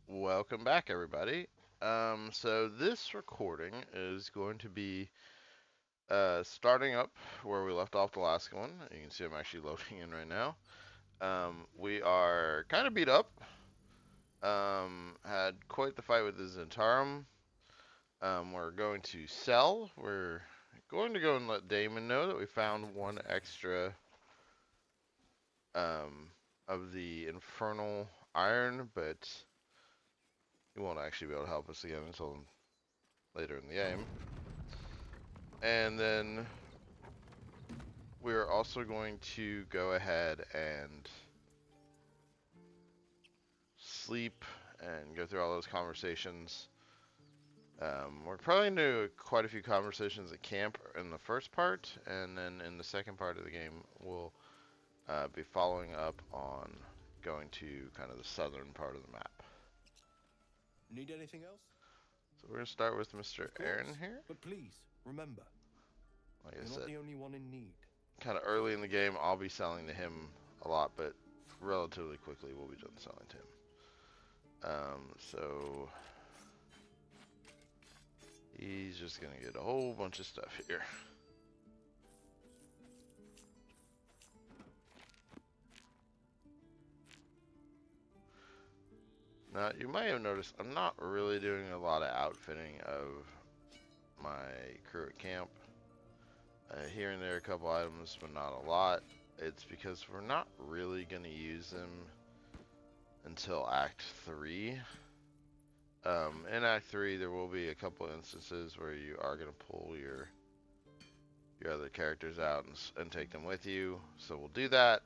Welcome back, everybody. So this recording is going to be starting up where we left off the last one. You can see I'm actually loading in right now. We are kind of beat up. Had quite the fight with the Zentarum. We're going to sell. We're going to go and let Damon know that we found one extra um, of the infernal iron, but he won't actually be able to help us again until later in the game. And then we're also going to go ahead and sleep and go through all those conversations. We're probably going to do quite a few conversations at camp in the first part, and then in the second part of the game, we'll be following up on going to kind of the southern part of the map. Need anything else? So we're going to start with Mr. Of course. Aaron here. But please, remember, Like I you're said, not the only one in need. kind of early in the game, I'll be selling to him a lot, but relatively quickly we'll be done selling to him. So he's just gonna get a whole bunch of stuff here. Now you might have noticed I'm not really doing a lot of outfitting of my crew at camp. Here and there a couple items, but not a lot. It's because we're not really gonna use them until Act 3. In Act 3, there will be a couple instances where you are going to pull your other characters out and take them with you. So we'll do that.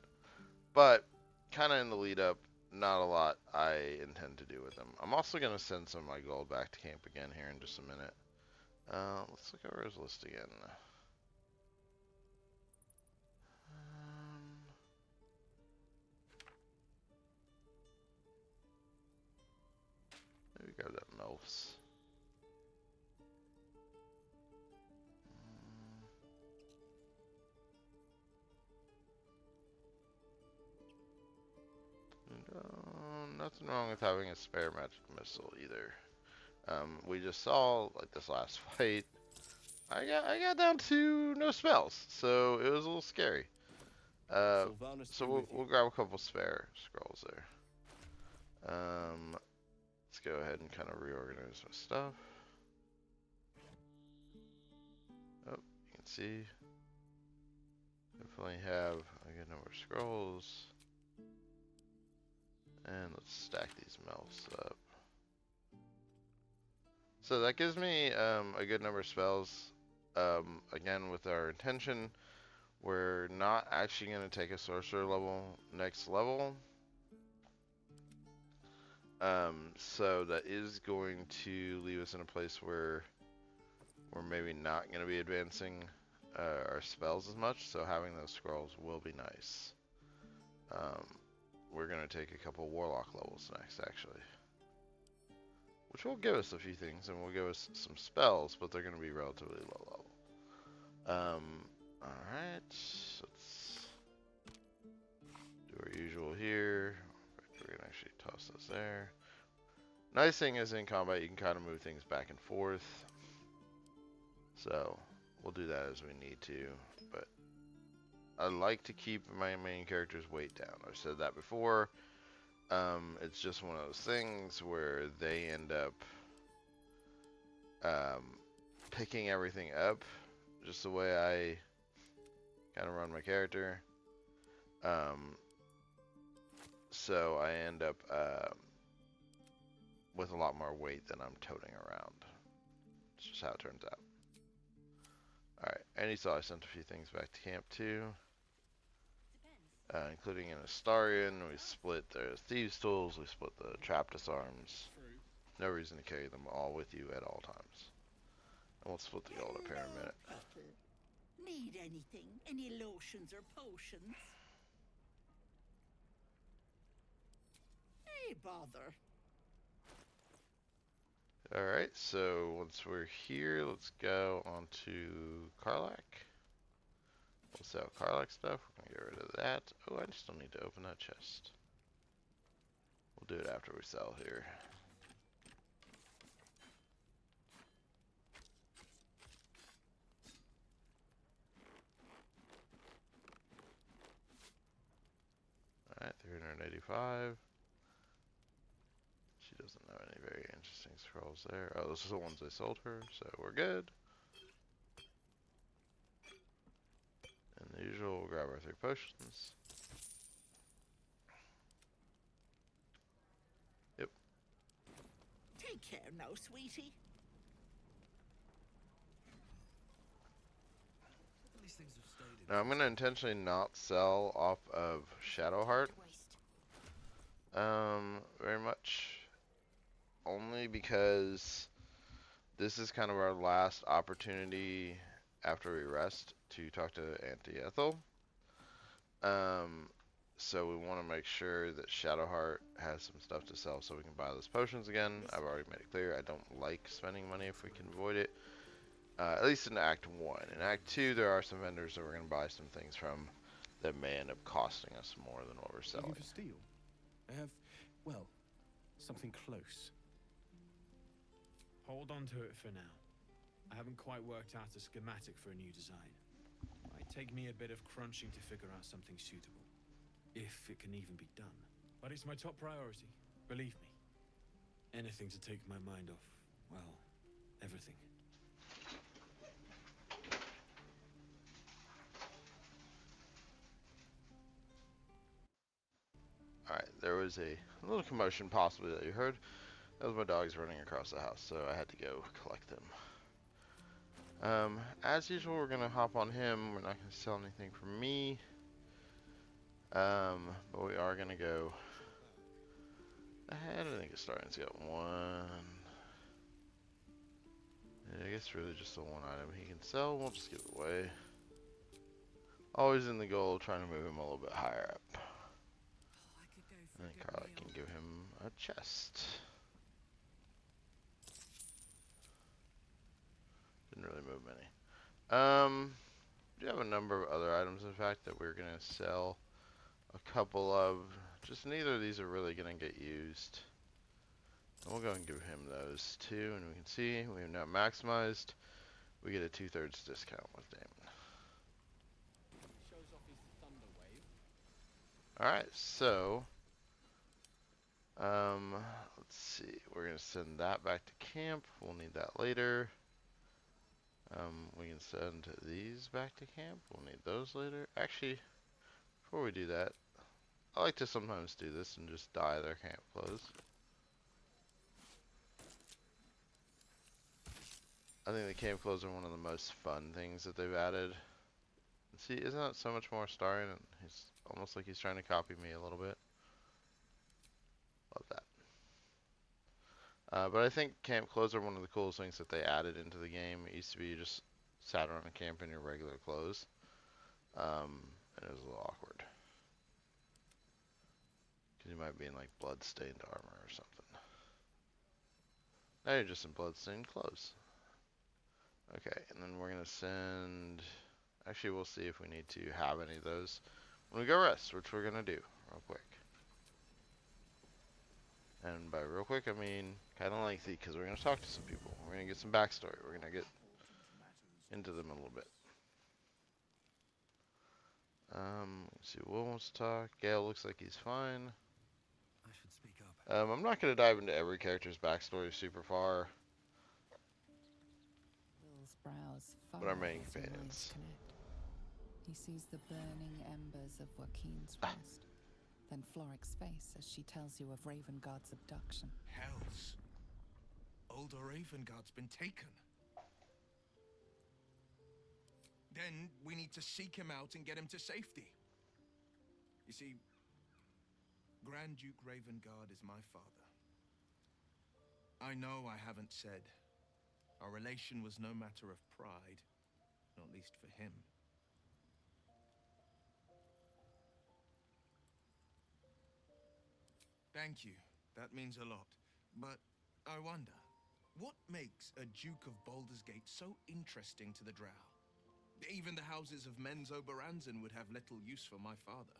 But kind of in the lead up, not a lot I intend to do with them. I'm also going to send some of my gold back to camp again here in just a minute. Let's look over his list again. Maybe grab that mouse. Nothing wrong with having a spare magic missile either. We just saw like this last fight. I got down to no spells, so it was a little scary. Sylvanas So be with you. we'll grab a couple spare scrolls there. Let's go ahead and kind of reorganize my stuff. Oh, you can see. Definitely have a good number of scrolls. And let's stack these melts up. So that gives me a good number of spells. Again, with our intention, we're not actually going to take a sorcerer level next level. So that is going to leave us in a place where we're maybe not going to be advancing our spells as much. So having those scrolls will be nice. We're going to take a couple warlock levels next, actually. Which will give us a few things, and will give us some spells, but they're going to be relatively low level. Alright, let's do our usual here. We're going to actually toss this there. Nice thing is in combat you can kind of move things back and forth. So we'll do that as we need to. But I like to keep my main character's weight down. I've said that before. It's just one of those things where they end up picking everything up just the way I kind of run my character. So I end up with a lot more weight than I'm toting around. It's just how it turns out. Alright, and you saw I sent a few things back to camp too. Including an Astarian, we split the Thieves' Tools, we split the Trap Disarms. No reason to carry them all with you at all times. And we'll split the gold up here in a minute. Need anything? Any lotions or potions? Hey, bother. Alright, so once we're here, let's go on to Karlach. We'll sell Karlach stuff. We're going to get rid of that. Oh, I still need to open that chest. We'll do it after we sell here. 25. She doesn't know any very interesting scrolls there. Oh, those are the ones I sold her, so we're good. And the usual, we'll grab our 3 potions. Yep. Take care now, sweetie. These things have stayed in. Now I'm gonna intentionally not sell off of Shadowheart. Very much. Only because this is kind of our last opportunity after we rest to talk to Auntie Ethel. So we want to make sure that Shadowheart has some stuff to sell so we can buy those potions again. I've already made it clear I don't like spending money if we can avoid it. At least in Act 1. In Act 2, there are some vendors that we're going to buy some things from that may end up costing us more than what we're selling. Looking for steel? I have, well, something close. Hold on to it for now. I haven't quite worked out a schematic for a new design. Might take me a bit of crunching to figure out something suitable. If it can even be done. But it's my top priority, believe me. Anything to take my mind off, well, everything. Alright, there was a little commotion possibly that you heard. That was my dogs running across the house, so I had to go collect them. As usual, we're going to hop on him. We're not going to sell anything for me. But we are going to go ahead. I think Astarian's got 1. Yeah, I guess really just the 1 item he can sell. We'll just give it away. Always in the goal, trying to move him a little bit higher up. And then Carla can give him a chest. Didn't really move many. Do have a number of other items, in fact, that we're going to sell a couple of. Just neither of these are really going to get used. And we'll go and give him those too, and we can see we have now maximized. We get a 2/3 discount with Damon. Alright, so let's see. We're gonna send that back to camp. We'll need that later. We can send these back to camp. We'll need those later. Actually, before we do that, I like to sometimes do this and just dye their camp clothes. I think the camp clothes are one of the most fun things that they've added. See, isn't that so much more Astarian? And he's almost like he's trying to copy me a little bit. Love that. But I think camp clothes are one of the coolest things that they added into the game. It used to be you just sat around a camp in your regular clothes. And it was a little awkward. Because you might be in like blood-stained armor or something. Now you're just in blood-stained clothes. Okay, and then we're going to send... Actually, we'll see if we need to have any of those when we go rest, which we're going to do real quick. And by real quick, I mean kind of lengthy, because we're going to talk to some people. We're going to get some backstory. We're going to get into them a little bit. Let's see, Will wants to talk. Gale looks like he's fine. I should speak up. I'm not going to dive into every character's backstory super far. Will's brows But our furrow main as your minds companions. connect. He sees the burning embers of Joaquin's rest, then Floric's face as she tells you of Ravengard's abduction. Hells. Older Ravengard's been taken. Then we need to seek him out and get him to safety. You see, Grand Duke Ravengard is my father. I know I haven't said. Our relation was no matter of pride, not least for him. Thank you. That means a lot. But I wonder, what makes a Duke of Baldur's Gate so interesting to the Drow? Even the houses of Menzo Baranzan would have little use for my father.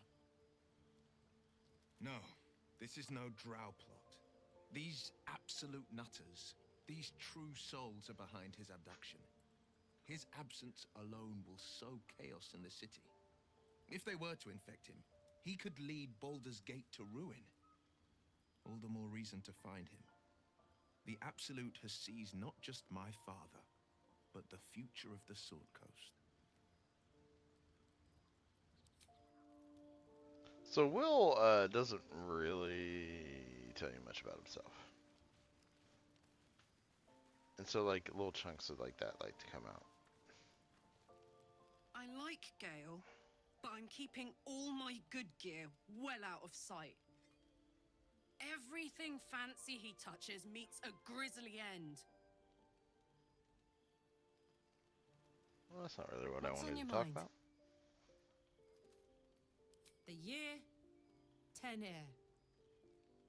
No, this is no Drow plot. These absolute nutters, these true souls are behind his abduction. His absence alone will sow chaos in the city. If they were to infect him, He could lead Baldur's Gate to ruin. All the more reason to find him. The Absolute has seized not just my father, but the future of the Sword Coast. So Will doesn't really tell you much about himself. And so like little chunks of like that like to come out. I like Gale, but I'm keeping all my good gear well out of sight. Everything fancy he touches meets a grisly end. Well, that's not really what I What's on wanted your to talk mind? about. The year, 10 air.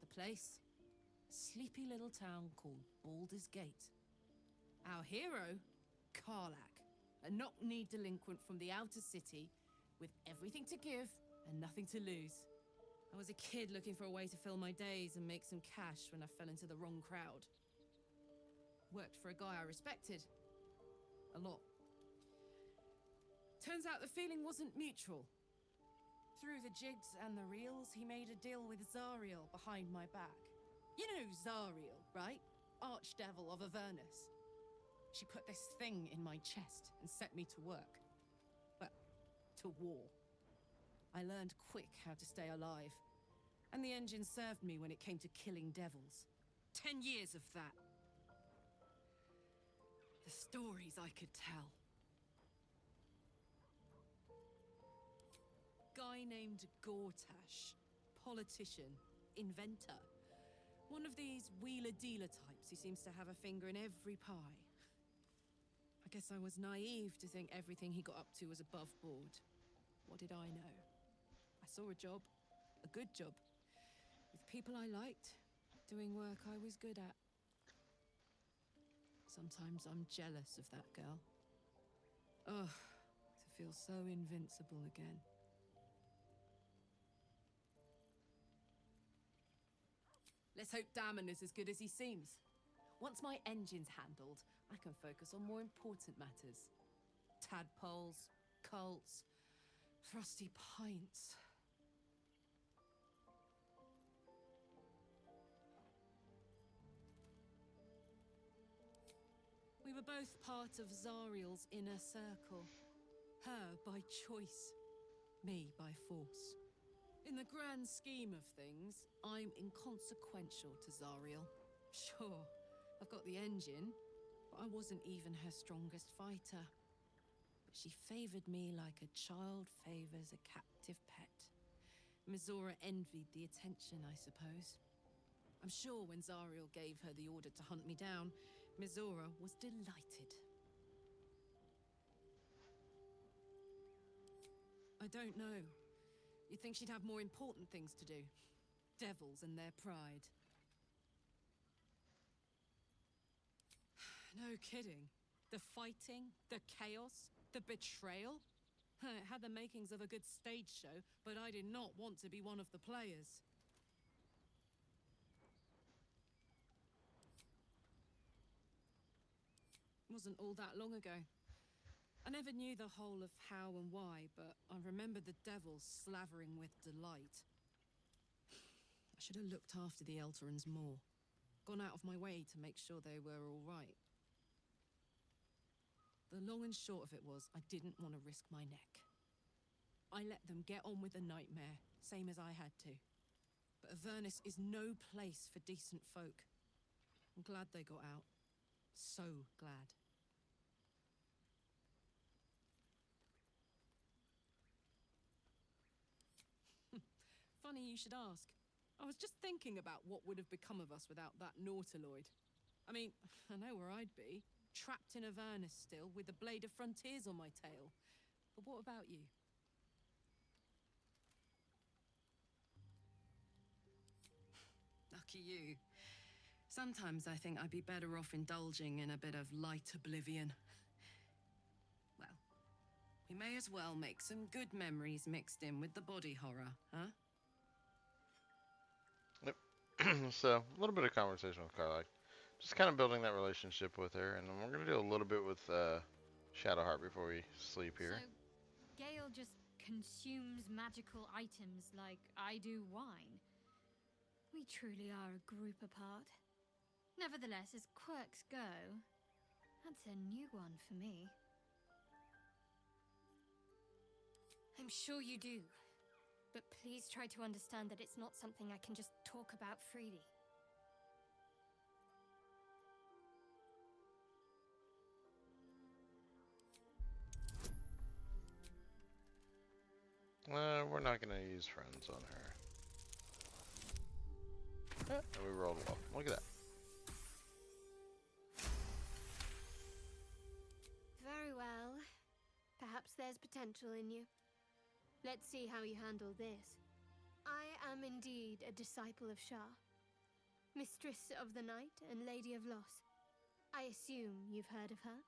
The place, sleepy little town called Baldur's Gate. Our hero, Karlak, a knock-kneed delinquent from the outer city with everything to give and nothing to lose. I was a kid looking for a way to fill my days and make some cash when I fell into the wrong crowd. Worked for a guy I respected. A lot. Turns out the feeling wasn't mutual. Through the jigs and the reels, he made a deal with Zariel behind my back. You know Zariel, right? Archdevil of Avernus. She put this thing in my chest and set me to work. Well, to war. I learned quick how to stay alive. And the engine served me when it came to killing devils. 10 years of that. The stories I could tell. Guy named Gortash. Politician. Inventor. One of these wheeler-dealer types who seems to have a finger in every pie. I guess I was naive to think everything he got up to was above board. What did I know? I saw a job. A good job. With people I liked. Doing work I was good at. Sometimes I'm jealous of that girl. Ugh, to feel so invincible again. Let's hope Damon is as good as he seems. Once my engine's handled, I can focus on more important matters. Tadpoles, cults, frosty pints. We were both part of Zariel's inner circle. Her by choice, me by force. In the grand scheme of things, I'm inconsequential to Zariel. Sure, I've got the engine, but I wasn't even her strongest fighter. But she favored me like a child favors a captive pet. Mizora envied the attention, I suppose. I'm sure when Zariel gave her the order to hunt me down, Mizora was delighted. I don't know. You'd think she'd have more important things to do. Devils and their pride. No kidding. The fighting, the chaos, the betrayal. It had the makings of a good stage show, but I did not want to be one of the players. It wasn't all that long ago. I never knew the whole of how and why, but I remember the devils slavering with delight. I should have looked after the Elterans more. Gone out of my way to make sure they were all right. The long and short of it was, I didn't want to risk my neck. I let them get on with the nightmare, same as I had to. But Avernus is no place for decent folk. I'm glad they got out. So glad. Funny you should ask. I was just thinking about what would have become of us without that Nautiloid. I mean, I know where I'd be. Trapped in Avernus still, with the Blade of Frontiers on my tail. But what about you? Lucky you. Sometimes I think I'd be better off indulging in a bit of light oblivion. Well, we may as well make some good memories mixed in with the body horror, huh? Yep. So a little bit of conversation with Carla, just kind of building that relationship with her, and then we're gonna do a little bit with Shadowheart before we sleep here. So, Gale just consumes magical items like I do wine. We truly are a group apart. Nevertheless, as quirks go, that's a new one for me. I'm sure you do, but please try to understand that it's not something I can just talk about freely. We're not gonna use friends on her. And we rolled well. Look at that. Very well. Perhaps there's potential in you. Let's see how you handle this. I am indeed a disciple of Shah, Mistress of the Night and Lady of Loss. I assume you've heard of her?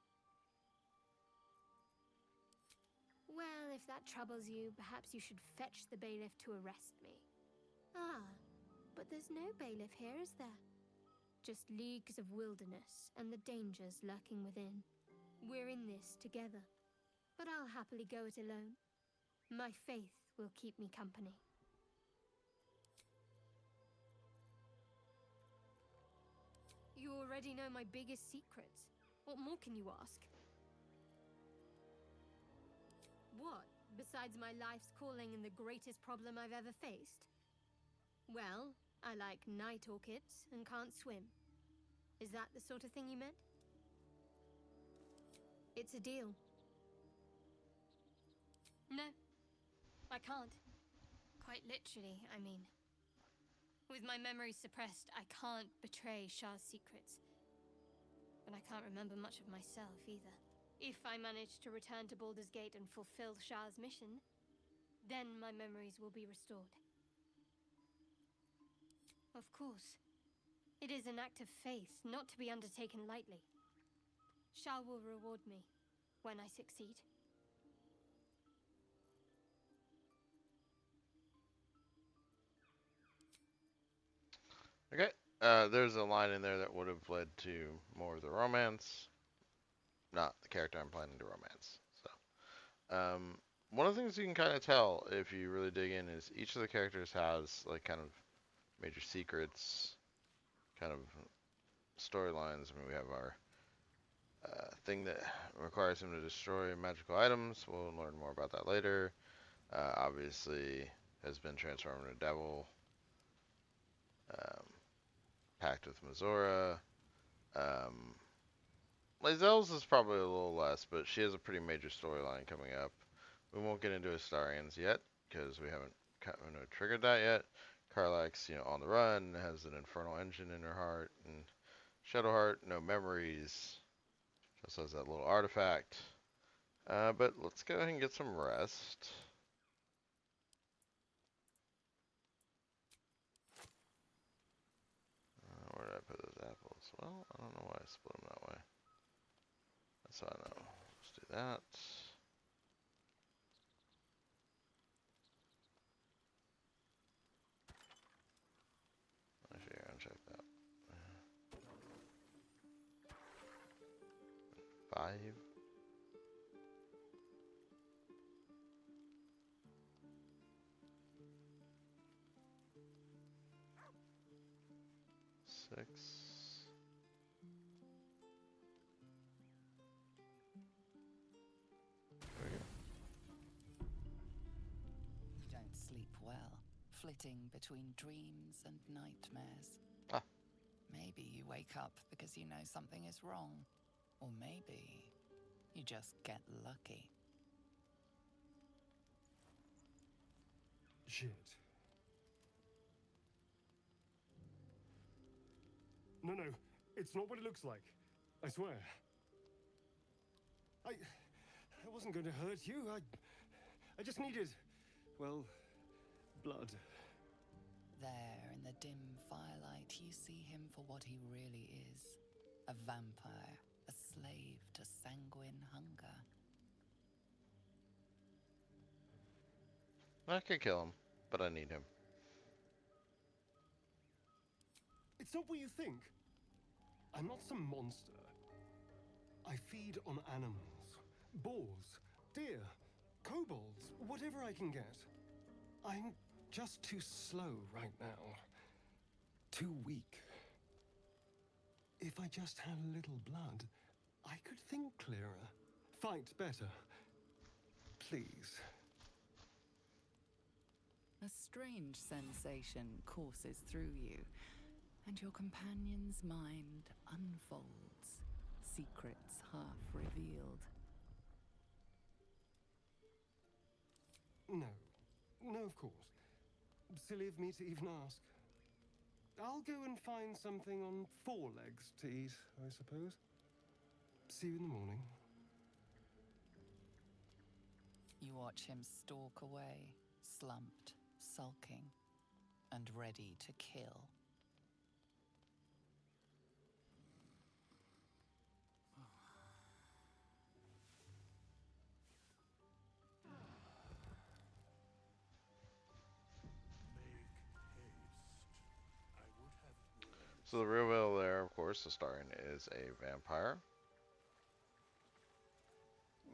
Well, if that troubles you, perhaps you should fetch the bailiff to arrest me. Ah, but there's no bailiff here, is there? Just leagues of wilderness and the dangers lurking within. We're in this together, but I'll happily go it alone. My faith will keep me company. You already know my biggest secrets. What more can you ask? What, besides my life's calling and the greatest problem I've ever faced? Well, I like night orchids and can't swim. Is that the sort of thing you meant? It's a deal. No, I can't. Quite literally, I mean. With my memory suppressed, I can't betray Shah's secrets. But I can't remember much of myself either. If I manage to return to Baldur's Gate and fulfill Shah's mission, then my memories will be restored. Of course. It is an act of faith, not to be undertaken lightly. Shah will reward me when I succeed. Okay. There's a line in there that would have led to more of the romance. Not the character I'm planning to romance. So, one of the things you can kind of tell if you really dig in is each of the characters has like kind of major secrets, kind of storylines. I mean, we have our thing that requires him to destroy magical items. We'll learn more about that later. Obviously, has been transformed into a devil. Pact with Mizora. Lae'zel's is probably a little less, but she has a pretty major storyline coming up. We won't get into Astarians yet, because we haven't triggered that yet. Karlach's, on the run, has an infernal engine in her heart, and Shadowheart, no memories. Just has that little artifact. But let's go ahead and get some rest. Where did I put those apples? Well, I don't know why I split them that way. That's how I know. Let's do that. Actually, uncheck that. 5. Six. There we go. You don't sleep well, flitting between dreams and nightmares. Ah. Maybe you wake up because you know something is wrong. Or maybe you just get lucky. Shit. No, it's not what it looks like. I swear. I wasn't going to hurt you. I just needed, well, blood. There, in the dim firelight, you see him for what he really is. A vampire, a slave to sanguine hunger. I could kill him, but I need him. It's not what you think. I'm not some monster. I feed on animals, boars, deer, kobolds, whatever I can get. I'm just too slow right now. Too weak. If I just had a little blood, I could think clearer, fight better. Please. A strange sensation courses through you, and your companion's mind unfolds, secrets half revealed. No. No, of course. Silly of me to even ask. I'll go and find something on four legs to eat, I suppose. See you in the morning. You watch him stalk away, slumped, sulking, and ready to kill. So the reveal there, of course, the starring is a vampire.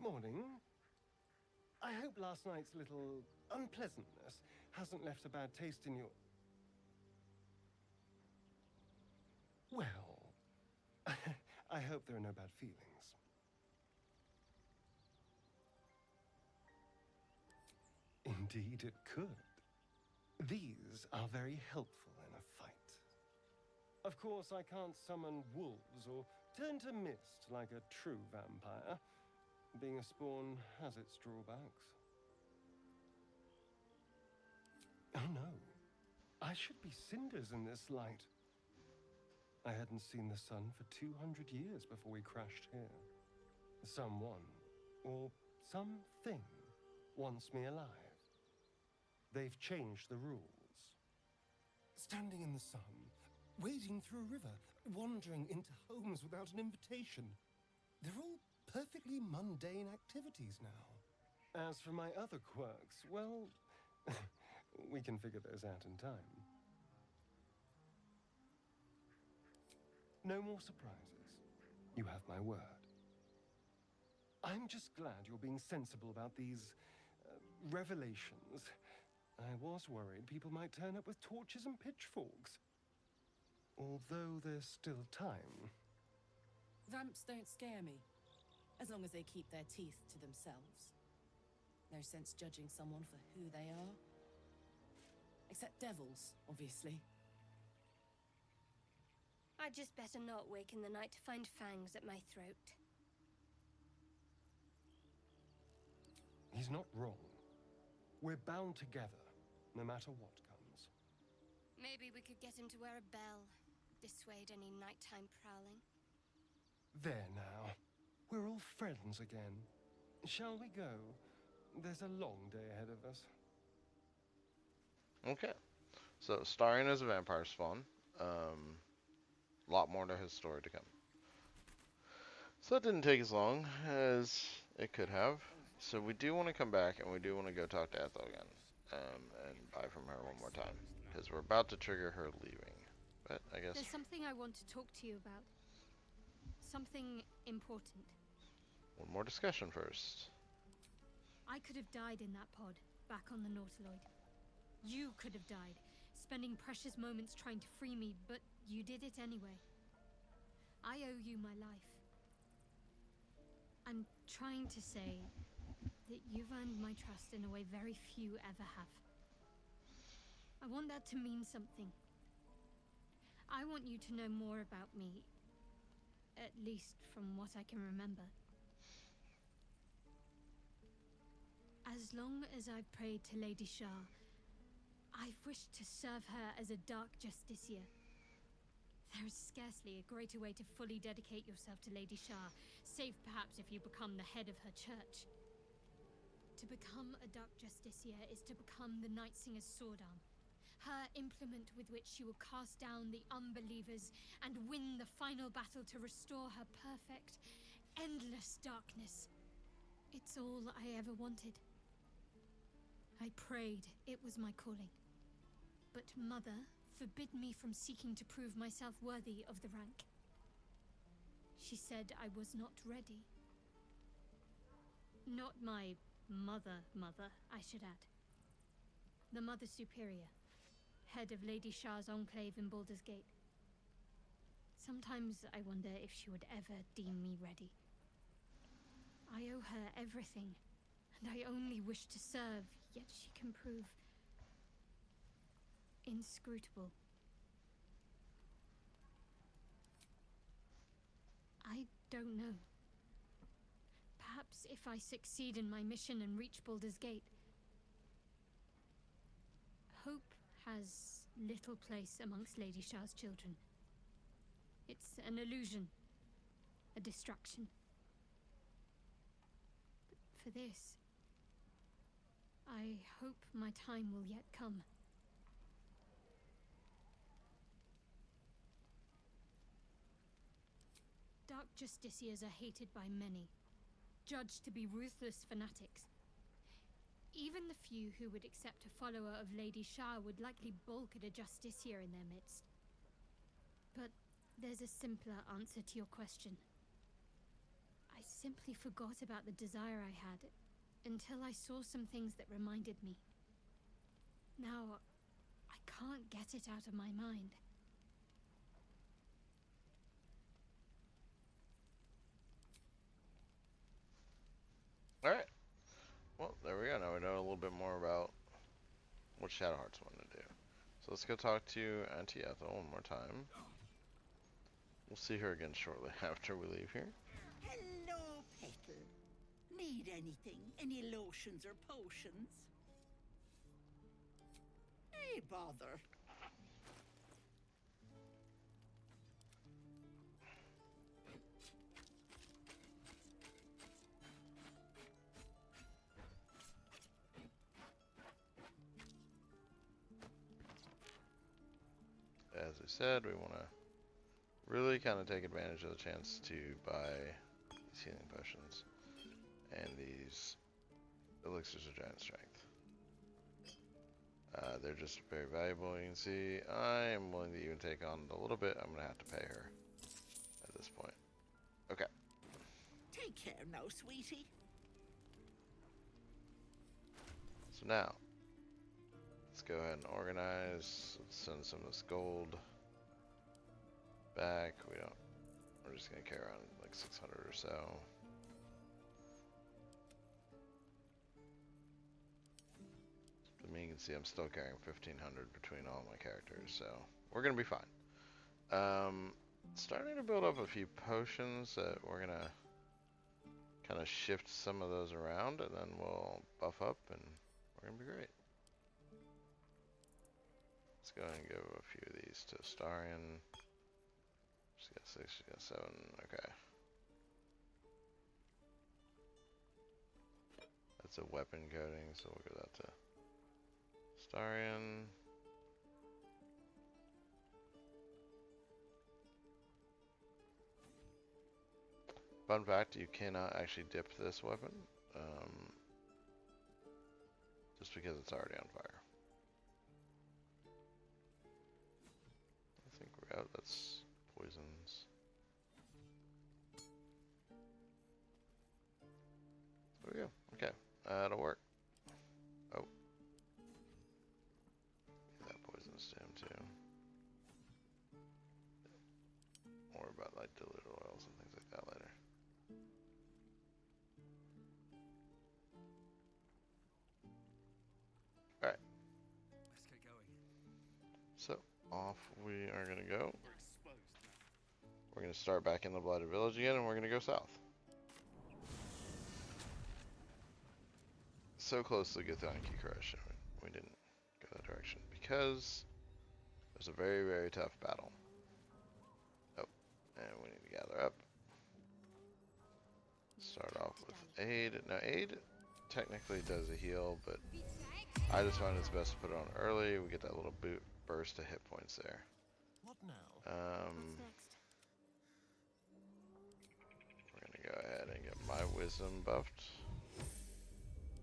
Morning. I hope last night's little unpleasantness hasn't left a bad taste in your... Well, I hope there are no bad feelings. Indeed it could. These are very helpful in a fight. Of course, I can't summon wolves or turn to mist like a true vampire. Being a spawn has its drawbacks. Oh no. I should be cinders in this light. I hadn't seen the sun for 200 years before we crashed here. Someone, or something, wants me alive. They've changed the rules. Standing in the sun, wading through a river, wandering into homes without an invitation. They're all perfectly mundane activities now. As for my other quirks, well, we can figure those out in time. No more surprises. You have my word. I'm just glad you're being sensible about these revelations. I was worried people might turn up with torches and pitchforks. Although there's still time. Vamps don't scare me, as long as they keep their teeth to themselves. No sense judging someone for who they are. Except devils, obviously. I'd just better not wake in the night to find fangs at my throat. He's not wrong. We're bound together, no matter what comes. Maybe we could get him to wear a bell. Dissuade any nighttime prowling. There now. We're all friends again. Shall we go? There's a long day ahead of us. Okay. So, starring as a vampire spawn. A lot more to his story to come. So that didn't take as long as it could have. So we do want to come back and we do want to go talk to Ethel again. And buy from her one more time. Because we're about to trigger her leaving. But I guess... There's something I want to talk to you about. Something important. one more discussion first. I could have died in that pod, back on the Nautiloid. You could have died, spending precious moments trying to free me, but you did it anyway. I owe you my life. I'm trying to say that you've earned my trust in a way very few ever have. I want that to mean something. I want you to know more about me, at least from what I can remember. As long as I've prayed to Lady Shah, I've wished to serve her as a dark justiciar. There is scarcely a greater way to fully dedicate yourself to Lady Shah, save perhaps if you become the head of her church. To become a dark justiciar is to become the Night Singer's sword arm, her implement with which she will cast down the unbelievers and win the final battle to restore her perfect, endless darkness. It's all I ever wanted. I prayed it was my calling. But Mother forbid me from seeking to prove myself worthy of the rank. She said I was not ready. Not my Mother, I should add. The Mother Superior, head of Lady Shah's enclave in Baldur's Gate. Sometimes I wonder if she would ever deem me ready. I owe her everything, and I only wish to serve, yet she can prove inscrutable. I don't know. Perhaps if I succeed in my mission and reach Baldur's Gate, hope has little place amongst Lady Shah's children. It's an illusion, a distraction. But for this, I hope my time will yet come. Dark Justiciars are hated by many, judged to be ruthless fanatics. Even the few who would accept a follower of Lady Shah would likely balk at a Justiciar in their midst. But there's a simpler answer to your question. I simply forgot about the desire I had until I saw some things that reminded me. Now, I can't get it out of my mind. Alright. Well, there we go. Now we know a little bit more about what Shadowheart's wanting to do. So let's go talk to Auntie Ethel one more time. We'll see her again shortly after we leave here. Hello, Petal. Need anything? Any lotions or potions? Hey, bother. As I said, we want to really kind of take advantage of the chance to buy these healing potions and these elixirs of giant strength. They're just very valuable. You can see I am willing to even take on a little bit. I'm going to have to pay her at this point. Okay. Take care now, sweetie. So now, let's go ahead and organize. Let's send some of this gold back. We're just going to carry around like 600 or so. I mean, you can see I'm still carrying 1500 between all my characters, so we're going to be fine. Starting to build up a few potions that we're going to kind of shift some of those around, and then we'll buff up, and we're going to be great. Let's go ahead and give a few of these to Astarion. She's got 6, she's got 7, okay. That's a weapon coating, so we'll give that to Astarion. Fun fact, you cannot actually dip this weapon, just because it's already on fire. I think we're out, that's poisons. There we go, okay, that'll work. Oh. That poison's to him too. More about like diluted oils and things like that later. Alright. Let's get going. So, off we are going to go. We're going to start back in the Blighted Village again, and we're going to go south. So close to Githyanki Crush, we didn't go that direction because there's a very, very tough battle. Oh, and we need to gather up. Start off with Aid. Now, Aid technically does a heal, but I just find it's best to put it on early. We get that little burst of hit points there. What now? What's next? We're gonna go ahead and get my wisdom buffed.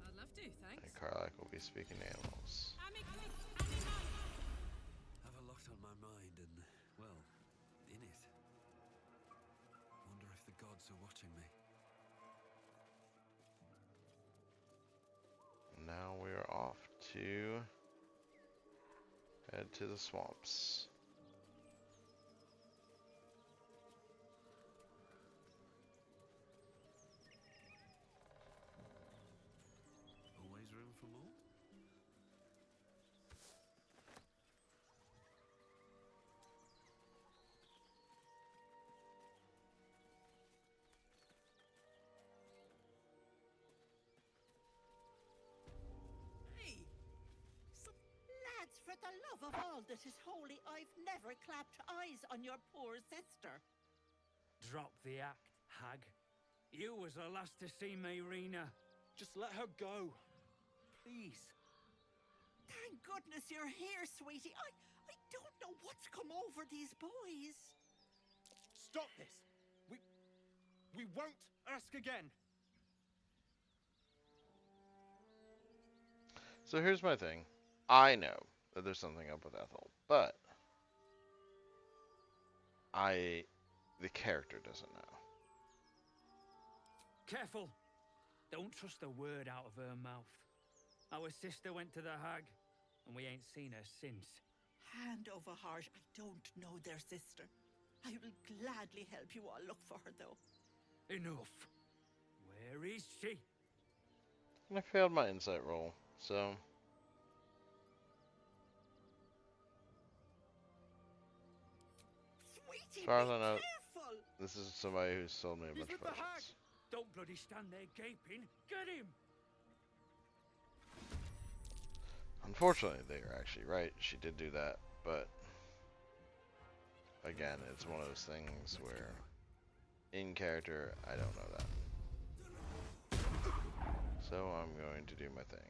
I'd love to, thanks. And Karlak will be speaking to animals. Have a lot on my mind and, well, in it. Wonder if the gods are watching me. to head to the swamps. Always room for more? Hey! Lads, for the love of all that is holy, I've never clapped eyes on your poor sister. Drop the act, hag. You was the last to see Mayrina. Just let her go. Please. Thank goodness you're here, sweetie. I don't know what's come over these boys. Stop this. We won't ask again. So here's my thing. I know that there's something up with Ethel, but the character doesn't know. Careful. Don't trust a word out of her mouth. Our sister went to the hag, and we ain't seen her since. Hand over heart, I don't know their sister. I will gladly help you all look for her, though. Enough. Where is she? And I failed my insight roll, so Sweetie, as far as be I know, careful! this is somebody who's sold me a He's bunch of with the hag. potions. Don't bloody stand there gaping. Get him! Unfortunately, they are actually right. She did do that, but again, it's one of those things where in character, I don't know that. So I'm going to do my thing.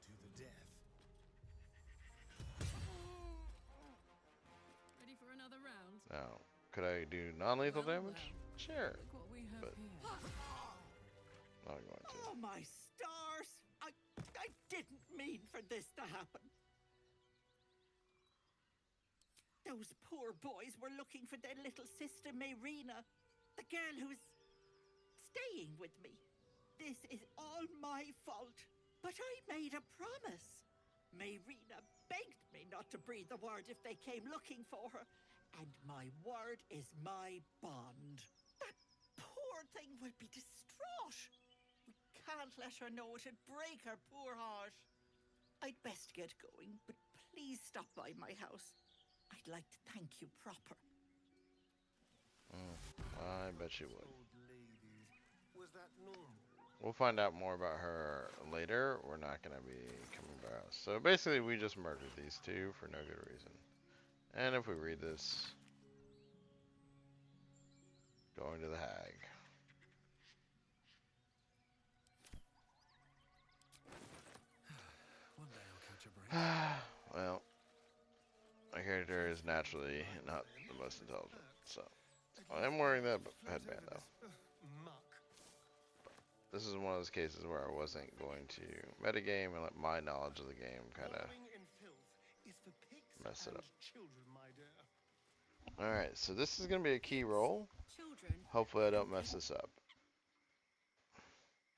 To the death. Ready for another round? Now, could I do non-lethal Well, damage? well. Sure. Look what we have But- here. Not going to. Oh, my stars! I didn't mean for this to happen. Those poor boys were looking for their little sister, Mayrina, the girl who's staying with me. This is all my fault, but I made a promise. Mayrina begged me not to breathe a word if they came looking for her, and my word is my bond. That poor thing will be distraught. We can't let her know, it'd break her poor heart. I'd best get going, but please stop by my house. I'd like to thank you proper. I bet you would. Old lady. Was that normal? We'll find out more about her later. We're not going to be coming back. So basically, we just murdered these two for no good reason. And if we read this, going to the hag. One day I'll catch a break. Well, my character is naturally not the most intelligent, so I am wearing that headband though. Muck. This is one of those cases where I wasn't going to metagame and let my knowledge of the game kind of Wallowing in filth is for pigs mess it and up. children, my dear. Alright, so this is going to be a key roll. Children. Hopefully I don't mess this up.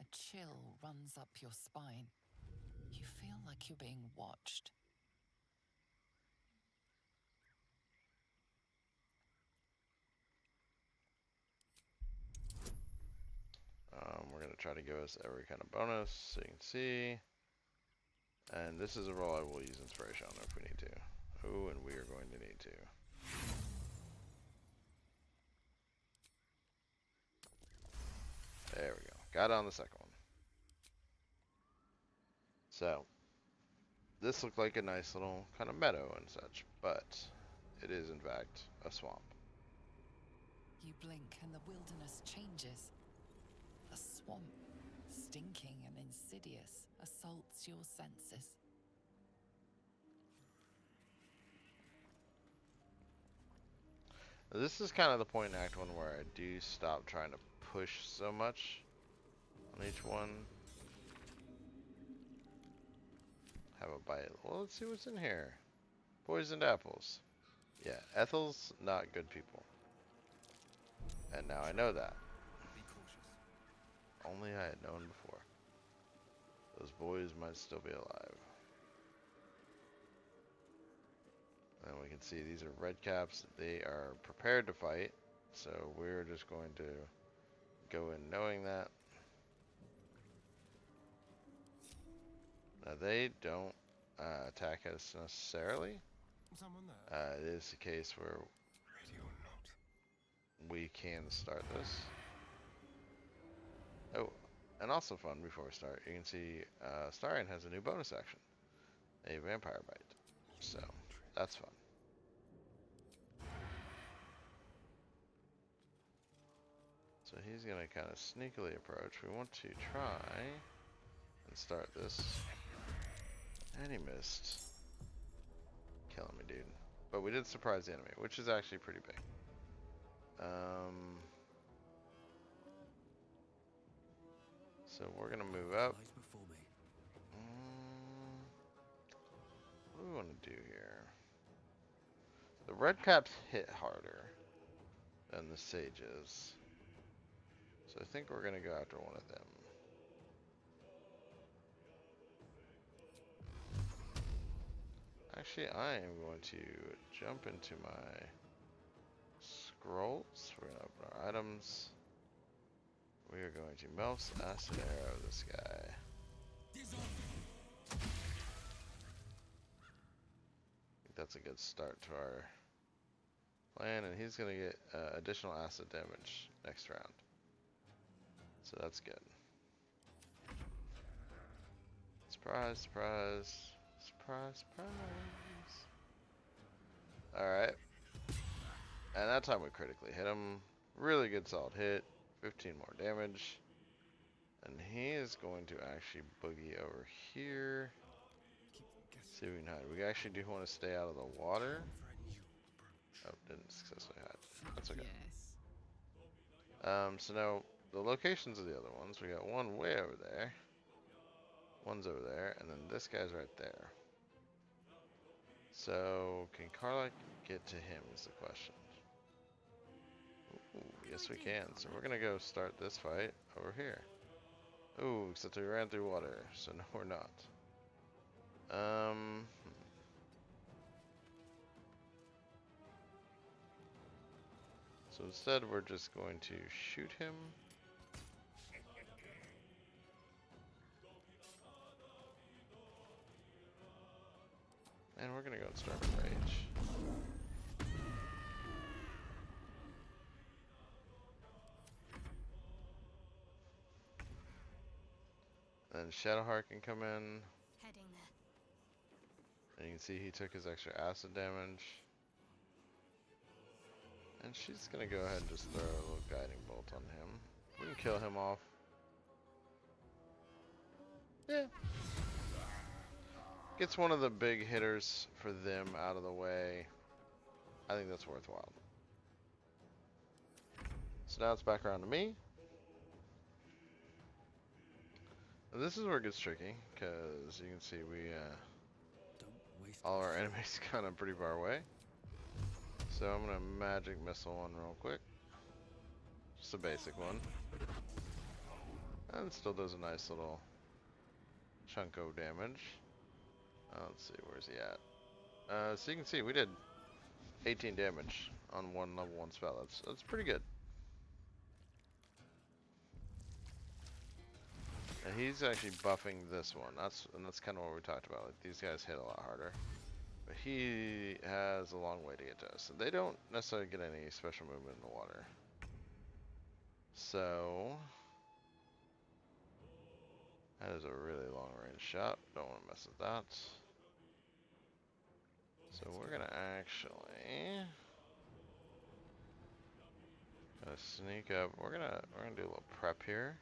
A chill runs up your spine. You feel like you're being watched. We're going to try to give us every kind of bonus, so you can see. And this is a roll I will use inspiration on if we need to. Oh, and we are going to need to. There we go. Got on the second one. So, this looked like a nice little kind of meadow and such, but it is in fact a swamp. You blink and the wilderness changes. A swamp, stinking and insidious, assaults your senses. This is kind of the point in Act 1 where I do stop trying to push so much on each one. Have a bite. Well, let's see what's in here. Poisoned apples. Yeah, Ethel's not good people. And now I know that. Be cautious. Only I had known before. Those boys might still be alive. And we can see these are red caps. They are prepared to fight. So we're just going to go in knowing that. Now they don't attack us necessarily. Someone there? It is a case where Ready or not. we can start this. Oh, and also fun before we start, you can see Starion has a new bonus action, a vampire bite. So that's fun. So he's gonna kind of sneakily approach. We want to try and start this, and he missed. Killing me, dude. But we did surprise the enemy, which is actually pretty big. So we're gonna move up. What do we want to do here? The red caps hit harder than the sages. So I think we're gonna go after one of them. Actually, I am going to jump into my scrolls. We're gonna open our items. We are going to Melf's Acid Arrow this guy. I think that's a good start to our plan, and he's gonna get additional acid damage next round. So that's good. Surprise, surprise, surprise, surprise. Alright. And that time we critically hit him. Really good solid hit. 15 more damage. And he is going to actually boogie over here. See if we can hide. We actually do want to stay out of the water. Oh, didn't successfully hide. That's okay. So now the locations of the other ones. We got one way over there. One's over there, and then this guy's right there. So can Karlach get to him is the question. Ooh, yes we can. So we're gonna go start this fight over here. Ooh, except we ran through water, so no we're not. So instead we're just going to shoot him. And we're gonna go and start a rage. Then Shadowheart can come in. Heading there. And you can see he took his extra acid damage. And she's gonna go ahead and just throw a little guiding bolt on him. We can kill him off. Yeah. Gets one of the big hitters for them out of the way. I think that's worthwhile. So now it's back around to me. And this is where it gets tricky, because you can see we, all our enemies kind of pretty far away. So I'm gonna magic missile one real quick. Just a basic one. And it still does a nice little chunk of damage. Let's see, where's he at? So you can see we did 18 damage on one level 1 spell. That's pretty good. And he's actually buffing this one. That's kind of what we talked about. Like, these guys hit a lot harder. But he has a long way to get to us. And they don't necessarily get any special movement in the water. So that is a really long range shot. Don't want to mess with that. So we're gonna actually sneak up. We're gonna do a little prep here.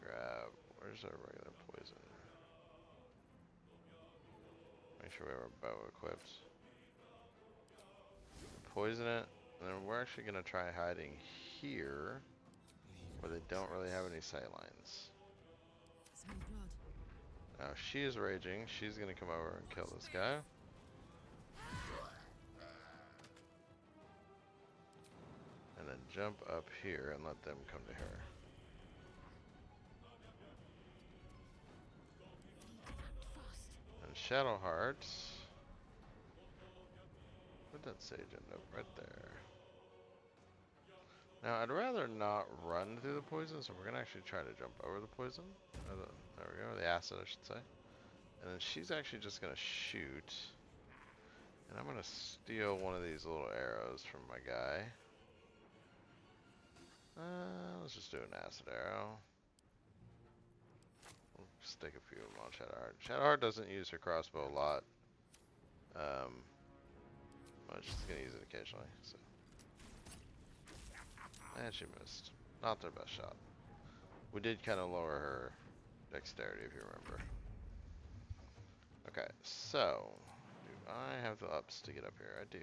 Grab, where's our regular poison? Make sure we have our bow equipped. Poison it, and then we're actually gonna try hiding here, where they don't really have any sight lines. Now she is raging. She's gonna come over and kill this guy. And then jump up here and let them come to her. Shadowheart. Where'd that sage end up? Right there. Now, I'd rather not run through the poison, so we're going to actually try to jump over the poison. There we go, the acid, I should say. And then she's actually just going to shoot. And I'm going to steal one of these little arrows from my guy. Let's just do an acid arrow. We'll stick a few of them on Shadowheart. Shadowheart doesn't use her crossbow a lot. But she's going to use it occasionally, so. And she missed. Not their best shot. We did kind of lower her dexterity, if you remember. Okay, so. Do I have the ups to get up here? I do.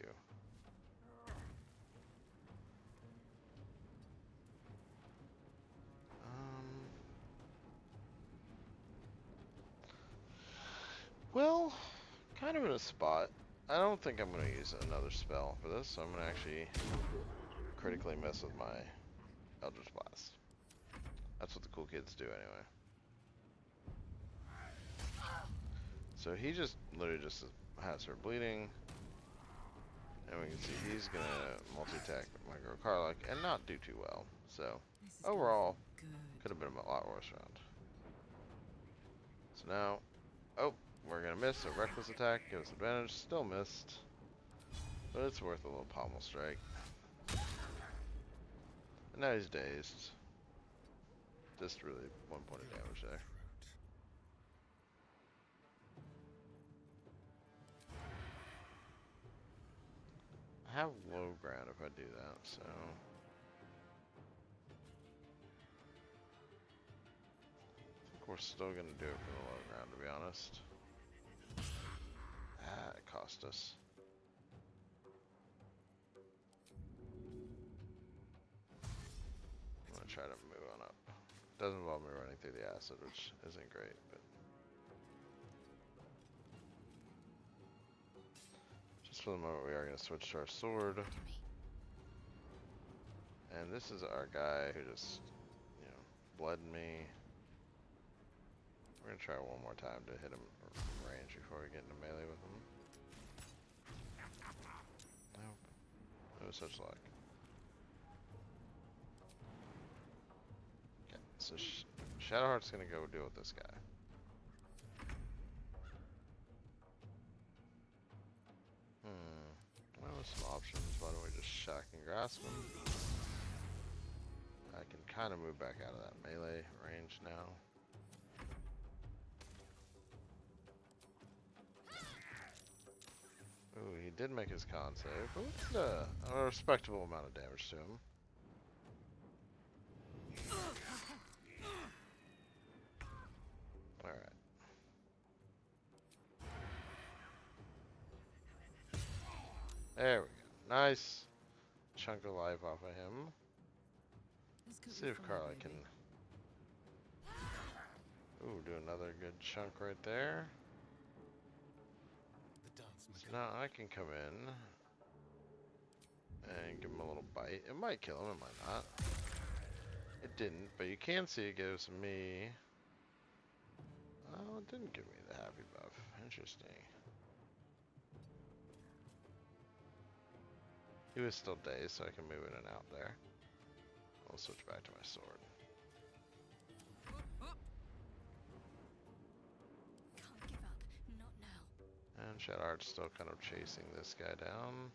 Well, kind of in a spot. I don't think I'm going to use another spell for this, so I'm going to actually critically mess with my Eldritch Blast. That's what the cool kids do anyway. So he just literally just has her bleeding. And we can see he's going to multi-attack Micro Karlach and not do too well. So overall, could have been a lot worse round. So now, oh, we're going to miss a reckless attack, give us advantage, still missed. But it's worth a little pommel strike. And now he's dazed. Just really 1 point of damage there. I have low ground if I do that, so. I think we're still going to do it for the low ground, to be honest. Ah, it cost us. I'm going to try to move on up. Doesn't involve me running through the acid, which isn't great, but. Just for the moment, we are going to switch to our sword. And this is our guy who just, you know, bled me. We're going to try one more time to hit him from range before we get into melee with him. Nope. No such luck. Okay, so Shadowheart's going to go deal with this guy. Well, there's some options. Why don't we just shock and grasp him? I can kind of move back out of that melee range now. Ooh, he did make his con save, but we did a respectable amount of damage to him. Alright. There we go. Nice chunk of life off of him. Let's see if Karlach can. Ooh, do another good chunk right there. So now I can come in and give him a little bite. It might kill him, it might not. It didn't, but you can see it gives me. Oh, it didn't give me the happy buff. Interesting. He was still dazed, so I can move in and out there. I'll switch back to my sword. Can't give up. Not now. And Shadowheart's still kind of chasing this guy down.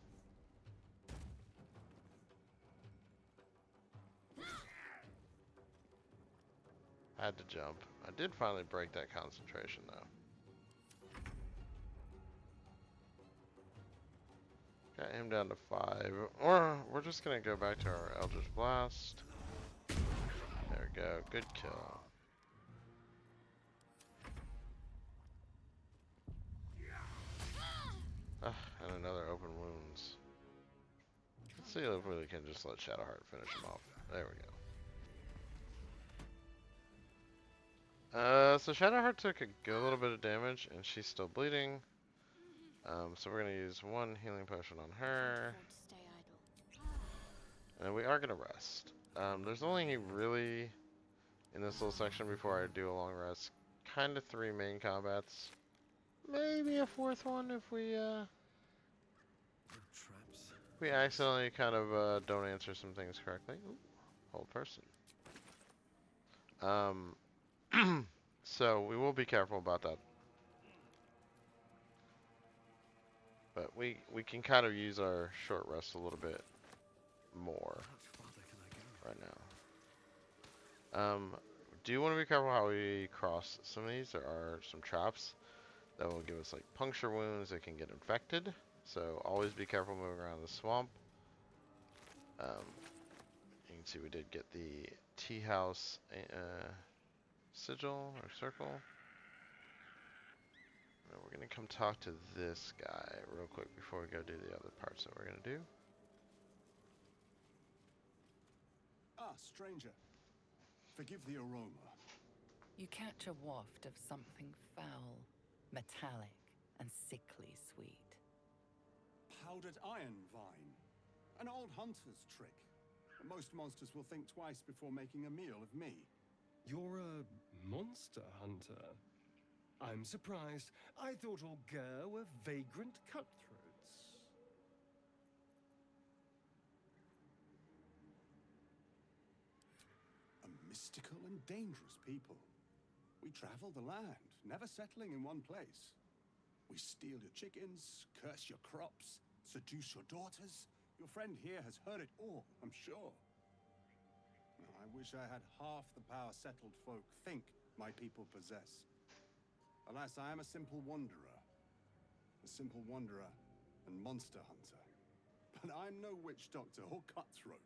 I had to jump. I did finally break that concentration though. Got him down to 5. Or we're just gonna go back to our Eldritch Blast. There we go. Good kill. And another open wounds. Let's see if we can just let Shadowheart finish him off. There we go. So Shadowheart took a little bit of damage, and she's still bleeding. So we're gonna use one healing potion on her. And then we are gonna rest. There's only really, in this little section before I do a long rest, kind of 3 main combats. Maybe maybe a fourth one if we Traps. we accidentally kind of don't answer some things correctly. Ooh, hold person. So we will be careful about that. But we can kind of use our short rest a little bit more right now. Do want to be careful how we cross some of these. There are some traps that will give us like puncture wounds that can get infected. So always be careful moving around the swamp. You can see we did get the tea house sigil or circle. Now we're gonna come talk to this guy real quick before we go do the other parts that we're gonna do. Ah, stranger. Forgive the aroma. You catch a waft of something foul, metallic, and sickly sweet. Powdered iron vine. An old hunter's trick. Most monsters will think twice before making a meal of me. You're a monster hunter. I'm surprised. I thought all Ger were vagrant cutthroats. A mystical and dangerous people. We travel the land, never settling in one place. We steal your chickens, curse your crops, seduce your daughters. Your friend here has heard it all, I'm sure. I wish I had half the power settled folk think my people possess. Alas, I am a simple wanderer. A simple wanderer and monster hunter. But I'm no witch doctor or cutthroat.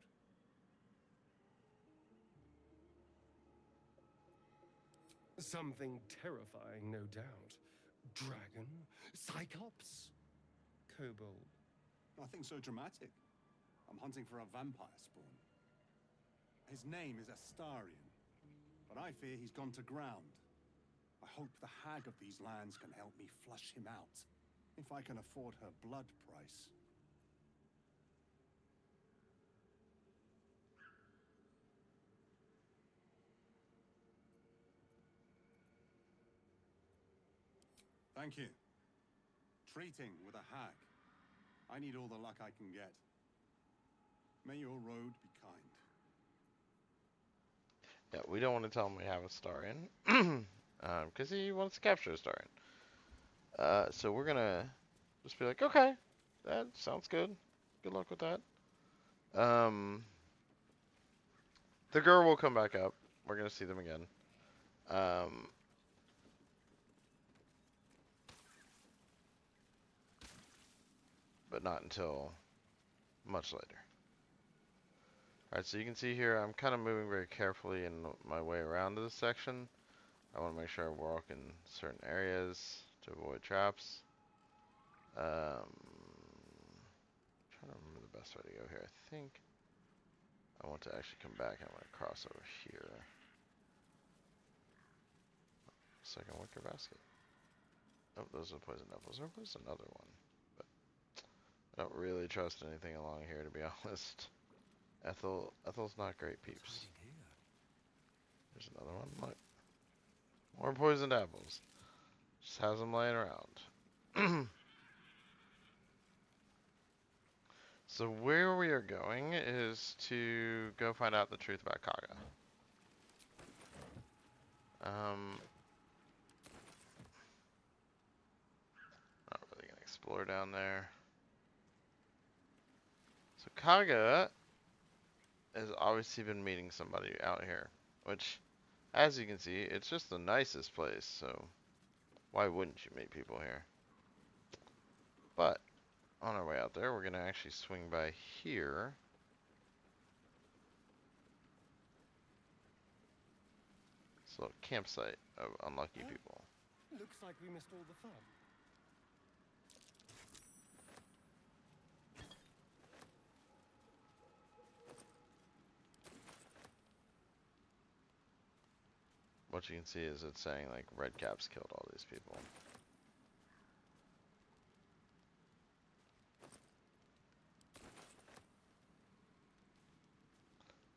Something terrifying, no doubt. Dragon? Cyclops? Kobold? Nothing so dramatic. I'm hunting for a vampire spawn. His name is Astarion, but I fear he's gone to ground. I hope the hag of these lands can help me flush him out, if I can afford her blood price. Thank you. Treating with a hag. I need all the luck I can get. May your road be kind. Yeah, we don't want to tell him we have a Astarion, because he wants to capture a Astarion. So we're gonna just be like, okay, that sounds good. Good luck with that. The girl will come back up. We're gonna see them again. But not until much later. Alright, so you can see here I'm kind of moving very carefully in my way around this section. I want to make sure I walk in certain areas to avoid traps. Trying to remember the best way to go here. I think I want to actually come back and I'm going to cross over here. Second wicker basket. Oh, those are poison apples. There was another one, but I don't really trust anything along here, to be honest. Ethel's not great, peeps. There's another one. Look. More poisoned apples. Just has them laying around. So where we are going is to go find out the truth about Kaga. Not really gonna explore down there. So Kaga has obviously been meeting somebody out here, which, as you can see, it's just the nicest place, so why wouldn't you meet people here? But on our way out there, we're gonna actually swing by here. It's a little campsite of unlucky people. Looks like we missed all the fun. What you can see is it's saying like Red Caps killed all these people.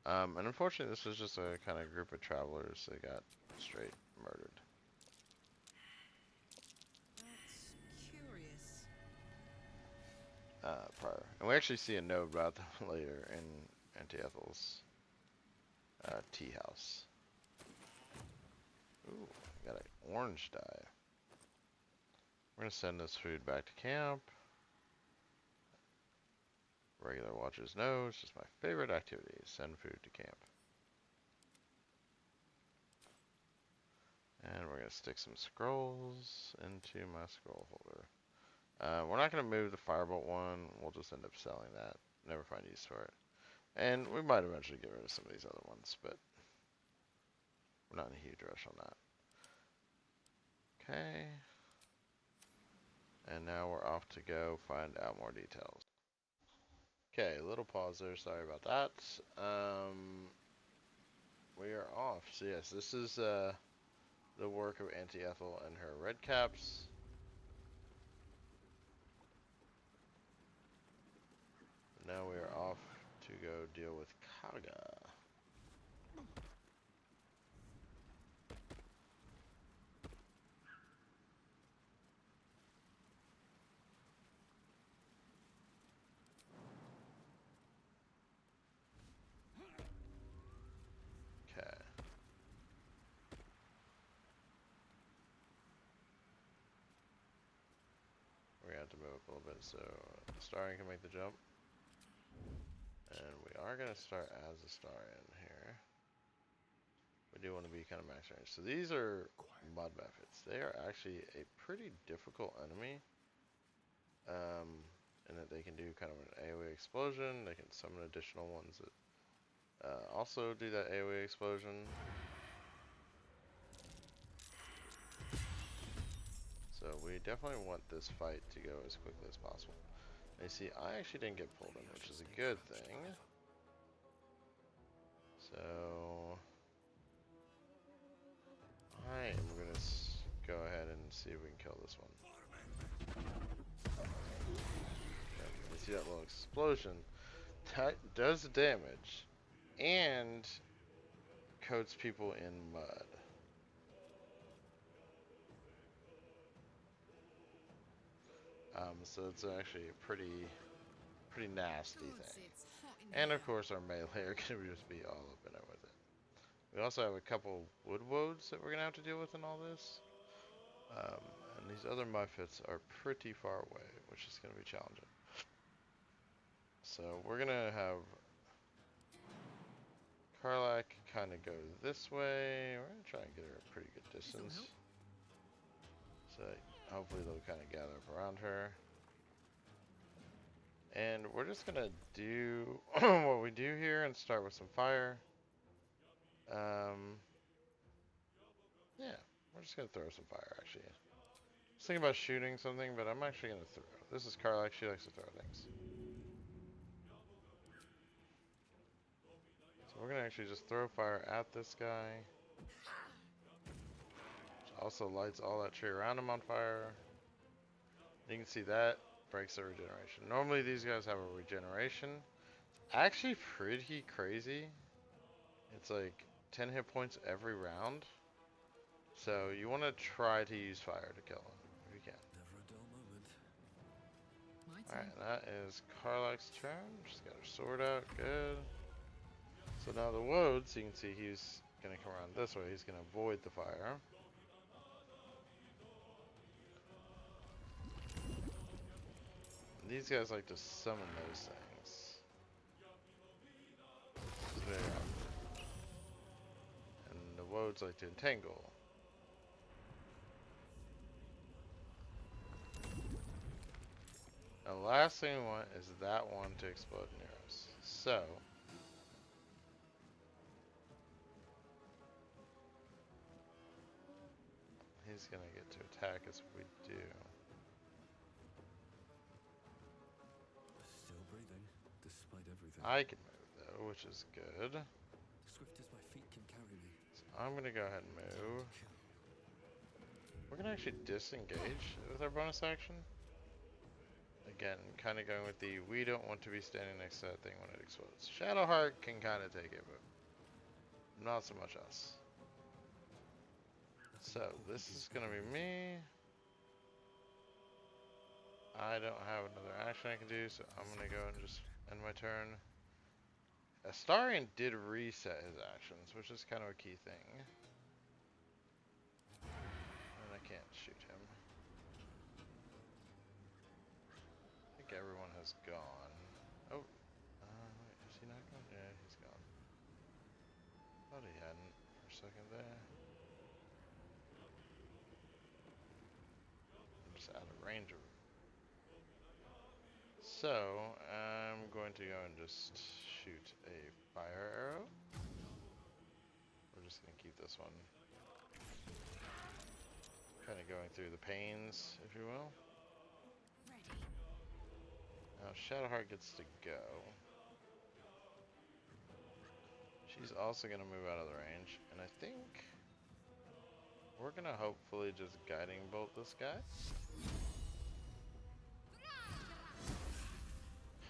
And unfortunately this was just a kind of group of travelers that got straight murdered. That's prior. And we actually see a note about them later in Auntie Ethel's tea house. Ooh, got an orange dye. We're gonna send this food back to camp. Regular watchers know it's just my favorite activity. Send food to camp. And we're gonna stick some scrolls into my scroll holder. We're not going to move the firebolt one. We'll just end up selling that. Never find use for it. And we might eventually get rid of some of these other ones, but we're not in a huge rush on that. Okay. And now we're off to go find out more details. Okay, a little pause there. Sorry about that. We are off. So yes, this is the work of Auntie Ethel and her red caps. Now we are off to go deal with Kaga. Okay. We're gonna have to move up a little bit so Starion can make the jump. And we are going to start as a Starion here. We do want to be kind of max range. So these are mod methods. They are actually a pretty difficult enemy. In that they can do kind of an AoE explosion. They can summon additional ones that also do that AoE explosion. So we definitely want this fight to go as quickly as possible. You see, I actually didn't get pulled in, which is a good thing. So I am going to go ahead and see if we can kill this one. Okay, you see that little explosion? That does damage and coats people in mud. So it's actually a pretty nasty thing. And of course our melee are going to just be all up in it with it. We also have a couple wood woads that we're going to have to deal with in all this. And these other Muffets are pretty far away, which is going to be challenging. So we're going to have Karlak kind of go this way. We're going to try and get her a pretty good distance. So hopefully they'll kind of gather up around her. And we're just going to do what we do here and start with some fire. Yeah, we're just going to throw some fire, actually. I was thinking about shooting something, but I'm actually going to throw. This is Karlak. She likes to throw things. So we're going to actually just throw fire at this guy. Which also lights all that tree around him on fire. You can see that breaks their regeneration. Normally these guys have a regeneration. It's actually pretty crazy. It's like 10 hit points every round. So you want to try to use fire to kill him if you can. Never a dull moment. Alright, that is Karlak's turn. She's got her sword out. Good. So now the Woads, you can see he's going to come around this way. He's going to avoid the fire. These guys like to summon those things. Very often. And the Woads like to entangle. Now the last thing we want is that one to explode near us. So he's gonna get to attack us if we do. Still breathing, despite everything. I can move though, which is good. Swift as my feet can carry me. So I'm gonna go ahead and move. We're gonna actually disengage with our bonus action. Again, kind of going with the we don't want to be standing next to that thing when it explodes. Shadowheart can kind of take it, but not so much us. So this is gonna be me. I don't have another action I can do, so I'm gonna go and just end my turn. Astarion did reset his actions, which is kind of a key thing. And I can't shoot him. I think everyone has gone. Oh, wait, is he not gone? Yeah, he's gone. Thought he hadn't for a second there. I'm just out of range of him. So, I'm going to go and just shoot a fire arrow. We're just going to keep this one. Kind of going through the pains, if you will. Now, Shadowheart gets to go. She's also going to move out of the range, and I think we're going to hopefully just guiding bolt this guy.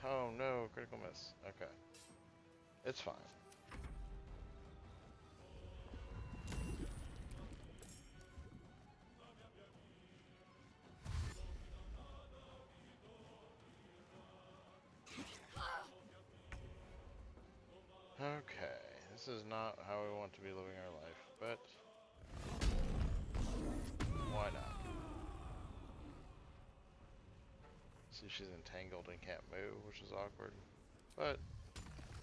Oh no, critical miss. Okay. It's fine. Okay, this is not how we want to be living our life, but why not? See, she's entangled and can't move, which is awkward. But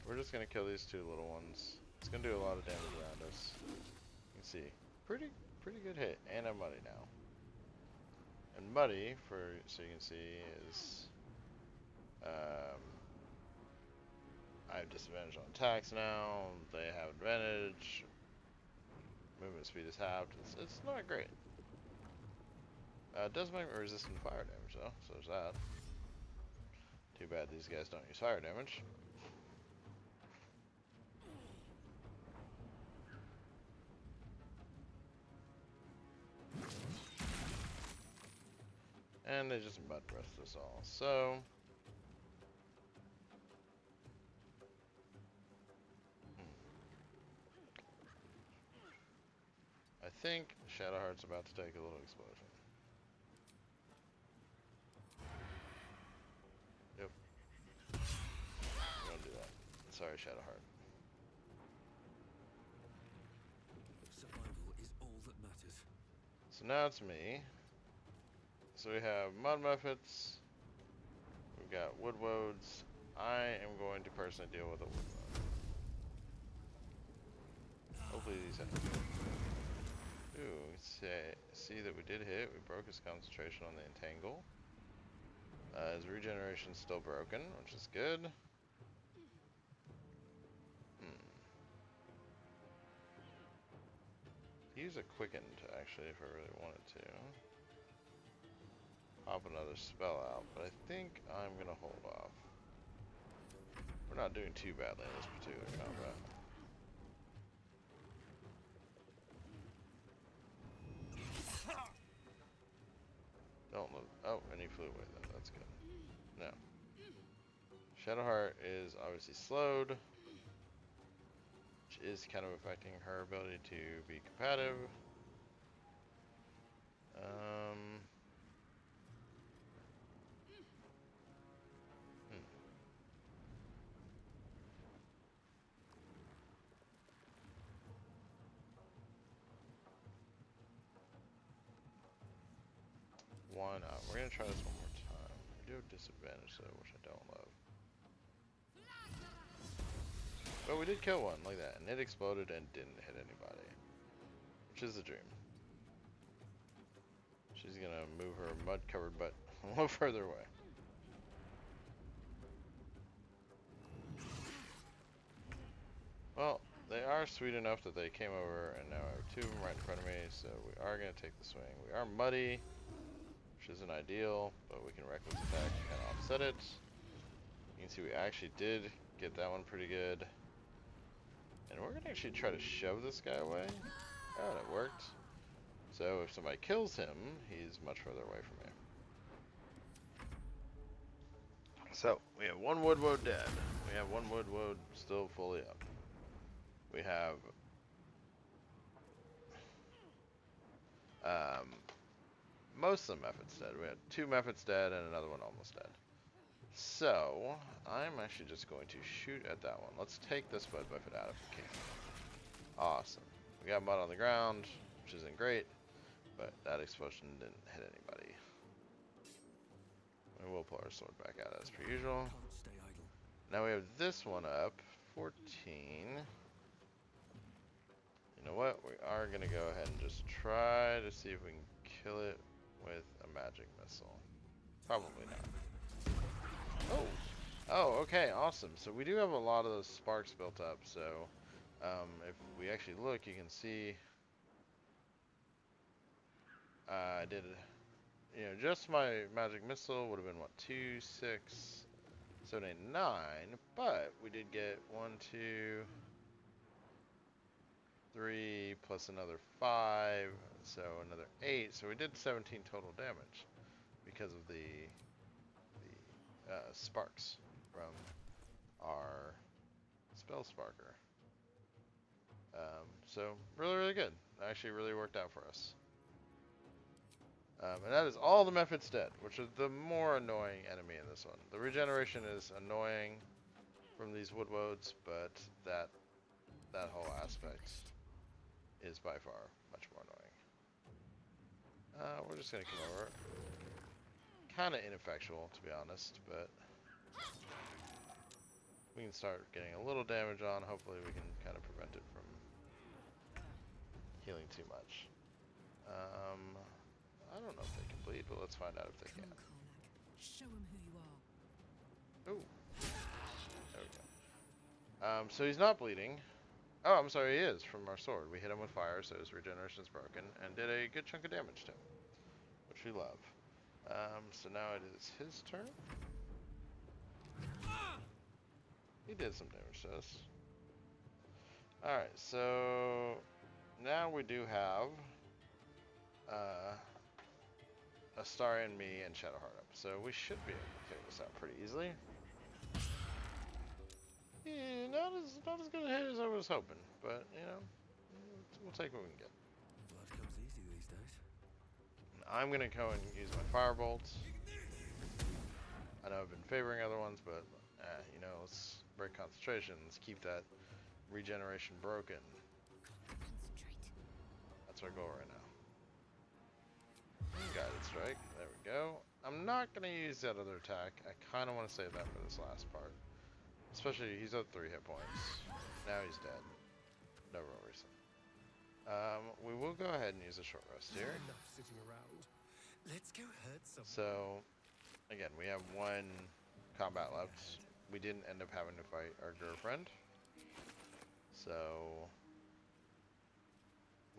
we're just gonna kill these two little ones. It's gonna do a lot of damage around us. You can see, pretty good hit, and I'm muddy now. And muddy, so you can see, is I have disadvantage on attacks now. They have advantage. Movement speed is halved. It's not great. It does make me resistant to fire damage though, so there's that. Too bad these guys don't use fire damage. And they just mud breathed us all. So I think Shadowheart's about to take a little explosion. Yep. Don't do that. Sorry, Shadowheart. Survival is all that matters. So now it's me. So we have Mud Muffets. We've got Wood Woads. I am going to personally deal with a Wood Woad. Hopefully these have. Ooh, see that we did hit. We broke his concentration on the entangle. His regeneration's still broken, which is good. Use a quickened, actually, if I really wanted to. Pop another spell out, but I think I'm gonna hold off. We're not doing too badly in this particular combat. Don't look. Oh, and he flew away then. That's good. No. Shadowheart is obviously slowed, which is kind of affecting her ability to be combative. Why not? We're gonna try this one more time. We do have disadvantage though, which I don't love. But we did kill one, like that, and it exploded and didn't hit anybody. Which is the dream. She's gonna move her mud-covered butt a little further away. Well, they are sweet enough that they came over, and now I have two of them right in front of me, so we are gonna take the swing. We are muddy, which isn't ideal, but we can reckless attack to kind of offset it. You can see we actually did get that one pretty good. And we're gonna actually try to shove this guy away. Oh, and it worked. So if somebody kills him, he's much further away from me. So we have one Wood Woad dead. We have one Wood Woad still fully up. We have most of the methods dead. We had 2 methods dead and another one almost dead. So, I'm actually just going to shoot at that one. Let's take this mud method out if we can. Awesome. We got mud on the ground, which isn't great, but that explosion didn't hit anybody. And we'll pull our sword back out as per usual. Now we have this one up, 14. You know what? We are going to go ahead and just try to see if we can kill it with a magic missile. Probably not. Oh! Oh, okay, awesome. So we do have a lot of those sparks built up, so if we actually look, you can see I did, you know, just my magic missile would have been, what, 2, 6, 7, 8, 9, but we did get 1, 2, 3, plus another 5, so another 8, so we did 17 total damage because of the sparks from our spell sparker. So really, really good. Actually really worked out for us. And that is all the methods dead, which is the more annoying enemy in this one. The regeneration is annoying from these wood woads, but that whole aspect is by far much more annoying. We're just gonna come over. Kind of ineffectual, to be honest, but we can start getting a little damage on. Hopefully we can kind of prevent it from healing too much. I don't know if they can bleed, but let's find out if they can. Show him who you are. Ooh. There we go. So he's not bleeding. Oh, I'm sorry, he is, from our sword. We hit him with fire, so his regeneration's broken, and did a good chunk of damage to him, which we love. So now it is his turn. He did some damage to us. Alright, so now we do have Astarion, me, and Shadowheart up. So we should be able to figure this out pretty easily. Yeah, not as good a hit as I was hoping, but you know, we'll take what we can get. Blood comes easy these days. I'm gonna go and use my firebolts. I know I've been favoring other ones, but you know, let's break concentration. Let's keep that regeneration broken. That's our goal right now. Guided strike. There we go. I'm not gonna use that other attack. I kind of want to save that for this last part. Especially, he's at 3 hit points. Now he's dead. No real reason. We will go ahead and use a short rest here. Enough sitting around. Let's go hurt someone. So, again, we have 1 combat left. We didn't end up having to fight our girlfriend. So,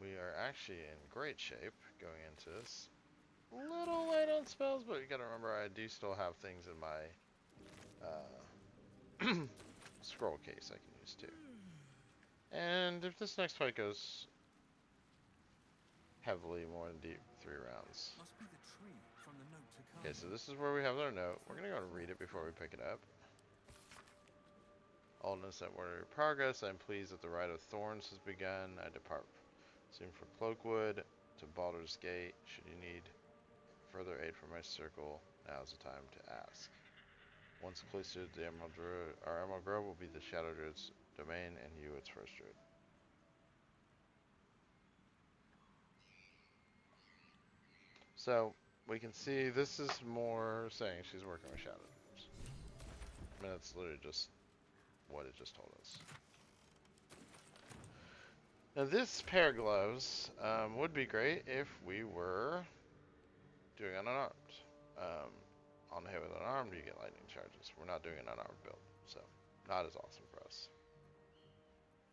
we are actually in great shape going into this. A little late on spells, but you gotta remember I do still have things in my scroll case I can use too. And if this next fight goes heavily more than 3 rounds. Must be the tree from the note to come. Okay, so this is where we have our note. We're gonna go and read it before we pick it up. All notes that were in progress. I'm pleased that the Rite of Thorns has begun. I depart soon for Cloakwood to Baldur's Gate. Should you need further aid from my circle, now's the time to ask. Once closer to the Emerald Druid, our Emerald Grove will be the Shadow Druid's domain, and you its first druid. So we can see this is more saying she's working with Shadow Druids. I mean, that's literally just what it just told us. Now this pair of gloves would be great if we were doing unarmed. On the hit with unarmed, you get lightning charges. We're not doing an unarmed build, so not as awesome for us.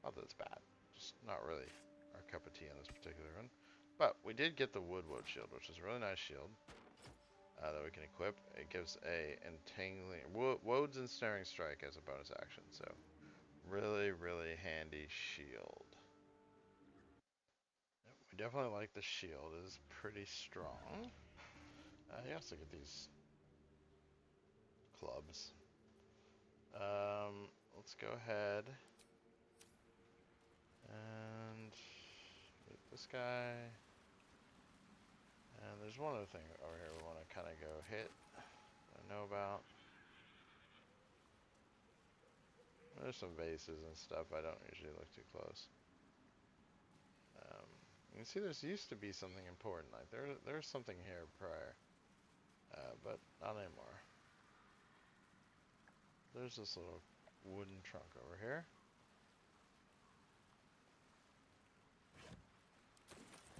Not that it's bad, just not really our cup of tea on this particular one. But we did get the wood shield, which is a really nice shield that we can equip. It gives a entangling woads and snaring strike as a bonus action, so really, really handy shield. We definitely like the shield. It is pretty strong. You also get these clubs. Let's go ahead and get this guy. And there's one other thing over here we want to kind of go hit. I know about. There's some vases and stuff. I don't usually look too close. You can see there's used to be something important. Like there's something here prior, but not anymore. There's this little wooden trunk over here.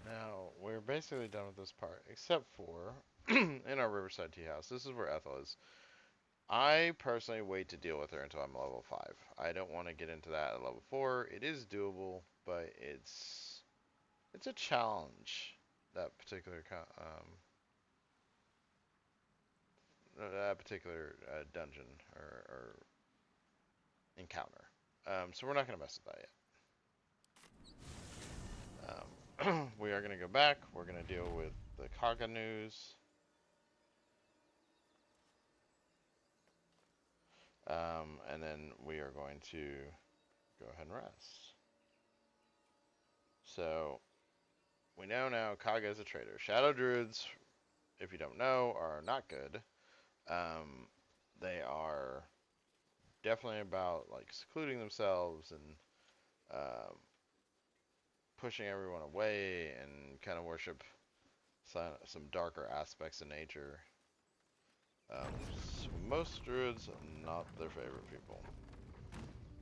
Now we're basically done with this part, except for in our Riverside Tea House. This is where Ethel is. I personally wait to deal with her until I'm level 5. I don't want to get into that at level 4. It is doable, but it's a challenge. That particular dungeon or encounter. So we're not going to mess with that yet. We are going to go back. We're going to deal with the Kaga news. And then we are going to go ahead and rest. So, we know now Kaga is a traitor. Shadow Druids, if you don't know, are not good. They are definitely about like secluding themselves and pushing everyone away and kind of worship some darker aspects of nature. Most druids, not their favorite people.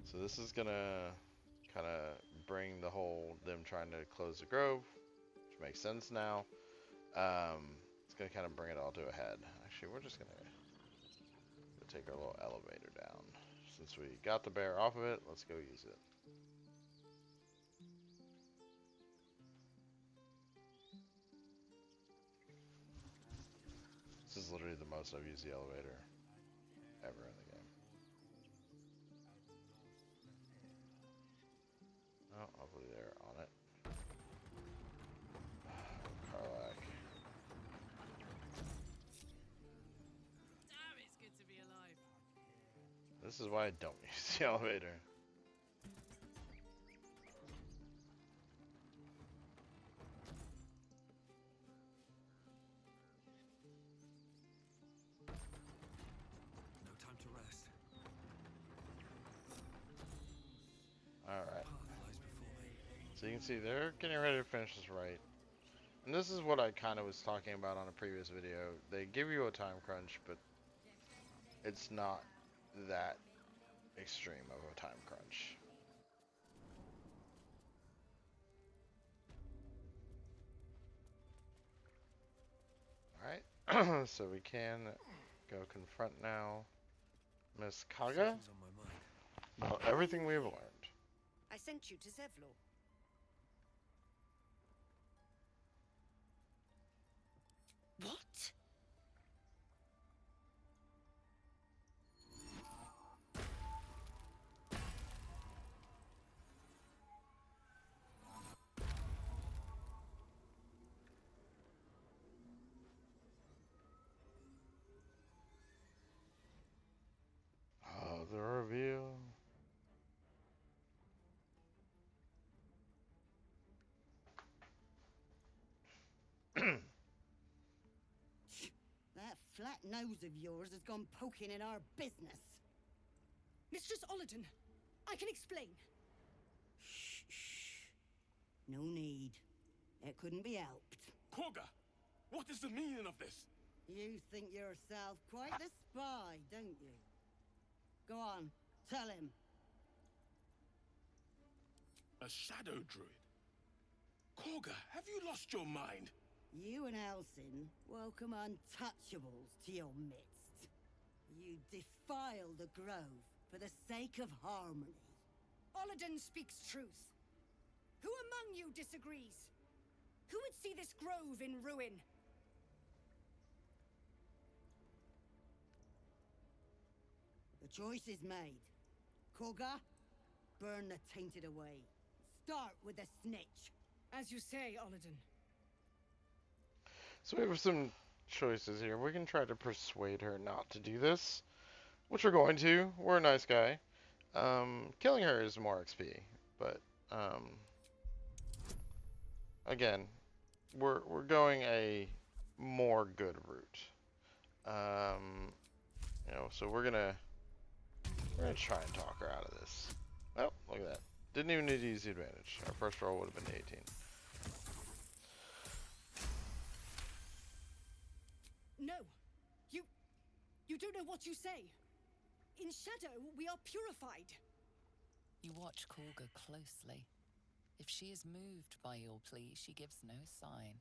So this is gonna kind of bring the whole them trying to close the grove, which makes sense now. It's gonna kind of bring it all to a head. Actually, we're just gonna take our little elevator down. Since we got the bear off of it, let's go use it. This is literally the most I've used the elevator ever in the game. Oh, hopefully they're on it. Karlach. Damn, it's good to be alive. This is why I don't use the elevator. No time to rest. Alright. So you can see they're getting ready to finish this right. And this is what I kind of was talking about on a previous video. They give you a time crunch, but it's not that extreme of a time crunch. Alright, so we can go confront now Miss Kaga about everything we've learned. I sent you to Zevlor. What? Oh, the reveal. That flat nose of yours has gone poking in our business. Mistress Olladin, I can explain. Shh, shh. No need. It couldn't be helped. Koga, what is the meaning of this? You think yourself quite the spy, don't you? Go on, tell him. A shadow druid? Koga, have you lost your mind? You and Elsin welcome untouchables to your midst. You defile the grove for the sake of harmony. Olladin speaks truth. Who among you disagrees? Who would see this grove in ruin? The choice is made. Koga, burn the tainted away. Start with the snitch. As you say, Olladin. So we have some choices here. We can try to persuade her not to do this, which we're going to. We're a nice guy. Killing her is more XP, but again, we're going a more good route. You know, so we're gonna try and talk her out of this. Oh, look at that. Didn't even need to use the advantage. Our first roll would have been 18. No! You don't know what you say! In shadow, we are purified! You watch Korga closely. If she is moved by your plea, she gives no sign.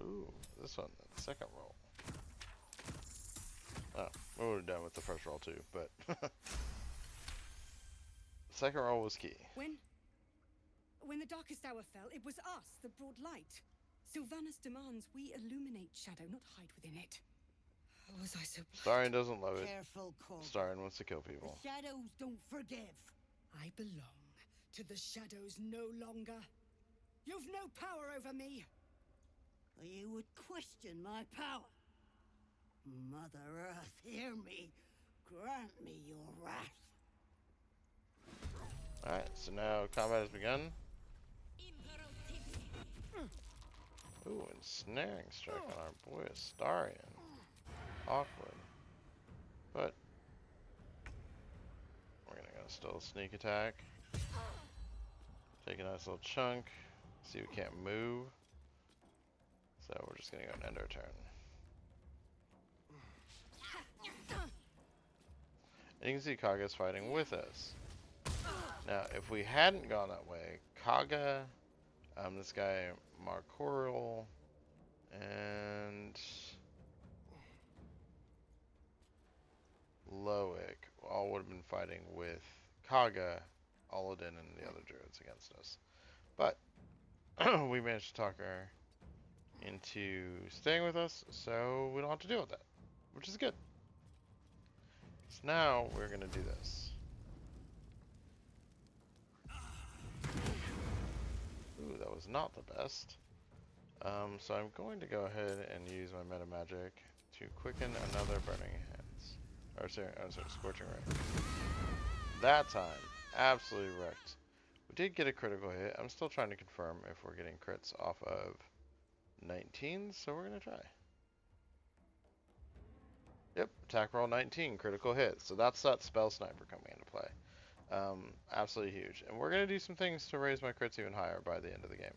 Ooh, this one, the second roll. Oh, we would have done with the first roll too, but the second roll was key. When the darkest hour fell, it was us that brought light. Sylvanas demands we illuminate shadow, not hide within it. Oh, was I so Starion doesn't love it. Careful, Korga. Starion wants to kill people. The shadows don't forgive. I belong to the shadows no longer. You've no power over me. You would question my power. Mother Earth, hear me. Grant me your wrath. Alright, so now combat has begun. Ooh, ensnaring strike on our boy Astarion. Awkward. But we're gonna go still sneak attack. Take a nice little chunk. See, we can't move. So we're just gonna go and end our turn. And you can see Kaga's fighting with us. Now, if we hadn't gone that way, Kaga, this guy Markoril, and Loic all would have been fighting with Kaga, Aladin, and the other druids against us. But we managed to talk her into staying with us, so we don't have to deal with that, which is good. So now we're going to do this. Ooh, that was not the best. So I'm going to go ahead and use my meta magic to quicken another Burning Hands. Or sorry, Scorching Ray. That time, absolutely wrecked. We did get a critical hit. I'm still trying to confirm if we're getting crits off of 19, so we're going to try. Yep, attack roll 19, critical hit. So that's that spell sniper coming into play. Absolutely huge. And we're going to do some things to raise my crits even higher by the end of the game.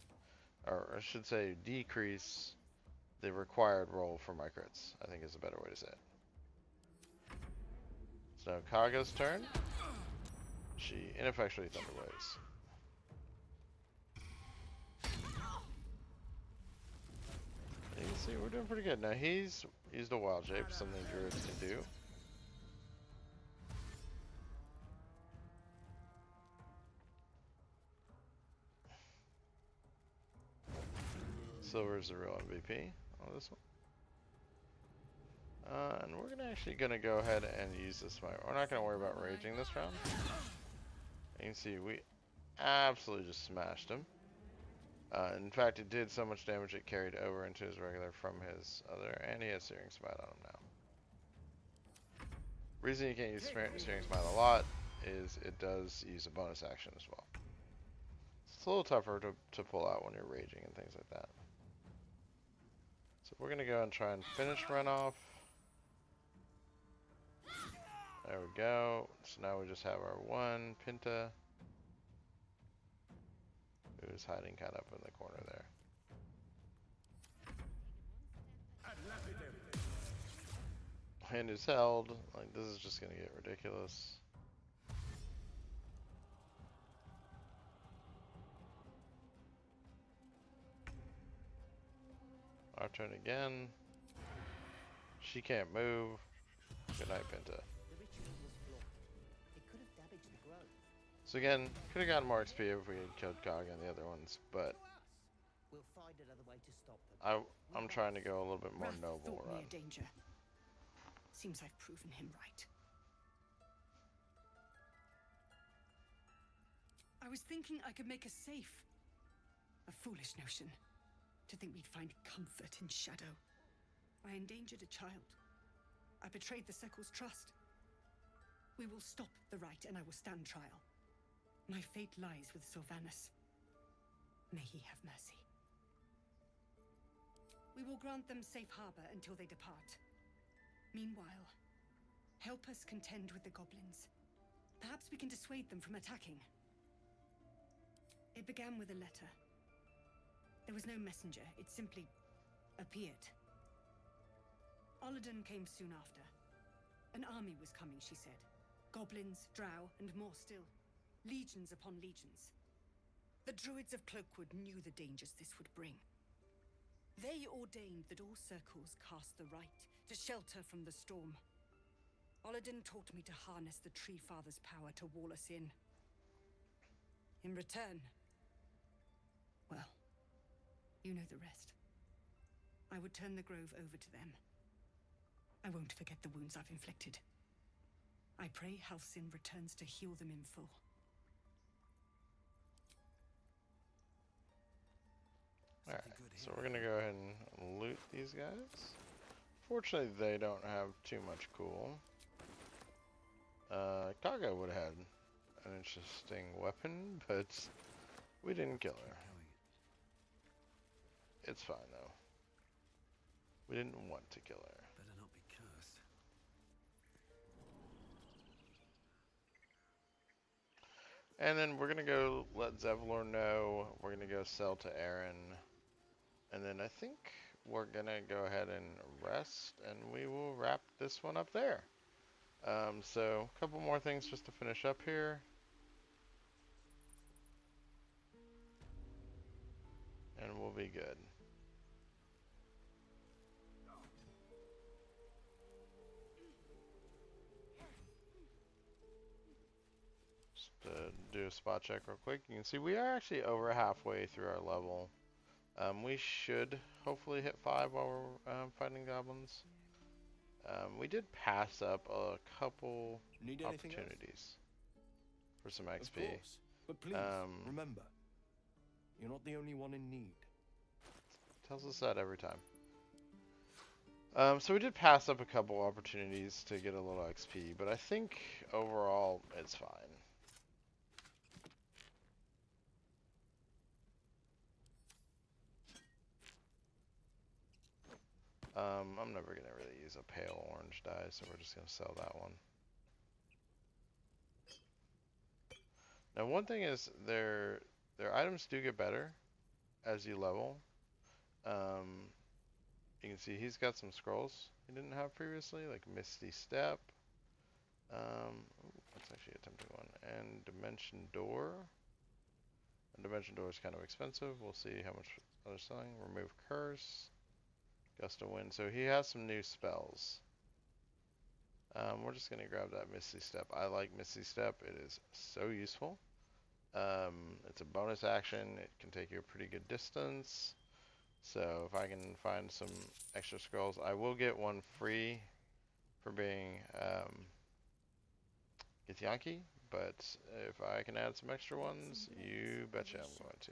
Or I should say decrease the required roll for my crits, I think is a better way to say it. So Kaga's turn. She ineffectually Thunderwaves. You can see we're doing pretty good. Now he's used a wild shape, something druids can do. Silver is the real MVP on this one. And we're gonna go ahead and use this smite. We're not gonna worry about raging this round. You can see we absolutely just smashed him. In fact, it did so much damage it carried over into his regular from his other, and he has Searing Smite on him now. Reason you can't use Searing Smite a lot is it does use a bonus action as well. It's a little tougher to pull out when you're raging and things like that. So we're gonna go and try and finish runoff. There we go. So now we just have our one Pinta, who's hiding kind of up in the corner there. Hand is held. Like, this is just gonna get ridiculous. Our turn again. She can't move. Good night, Pinta. So again, could have gotten more XP if we had killed Kaga and the other ones, but I'm trying to go a little bit more noble run. Danger. Seems I've proven him right. I was thinking I could make us safe. A foolish notion. To think we'd find comfort in shadow. I endangered a child. I betrayed the circle's trust. We will stop the rite, and I will stand trial. My fate lies with Sylvanus. May he have mercy. We will grant them safe harbor until they depart. Meanwhile, help us contend with the goblins. Perhaps we can dissuade them from attacking. It began with a letter. There was no messenger, it simply appeared. Olladin came soon after. An army was coming, she said. Goblins, drow, and more still. Legions upon legions. The druids of Cloakwood knew the dangers this would bring. They ordained that all circles cast the rite to shelter from the storm. Olladin taught me to harness the Tree Father's power to wall us in. In return, well, you know the rest. I would turn the grove over to them. I won't forget the wounds I've inflicted. I pray Halcyon returns to heal them in full. Alright, so we're gonna go ahead and loot these guys. Fortunately, they don't have too much cool. Kaga would have had an interesting weapon, but we didn't kill her. It's fine though. We didn't want to kill her. Better not be cursed. And then we're gonna go let Zevlor know. We're gonna go sell to Aaron. And then I think we're gonna go ahead and rest, and we will wrap this one up there. So a couple more things just to finish up here. And we'll be good. Just do a spot check real quick. You can see we are actually over halfway through our level. We should hopefully hit 5 while we're fighting goblins. We did pass up a couple opportunities for some XP. Of course. But please, remember, you're not the only one in need. Tells us that every time. So we did pass up a couple opportunities to get a little XP, but I think overall it's fine. I'm never gonna really use a pale orange dye, so we're just gonna sell that one. Now, one thing is their items do get better as you level. You can see he's got some scrolls he didn't have previously, like Misty Step. That's actually a tempting one. And Dimension Door. And Dimension Door is kind of expensive. We'll see how much they're selling. Remove Curse. Gust of Wind. So he has some new spells. We're just going to grab that Misty Step. I like Misty Step. It is so useful. It's a bonus action. It can take you a pretty good distance. So if I can find some extra scrolls, I will get one free for being Githyanki, but if I can add some extra ones, you betcha I'm going to.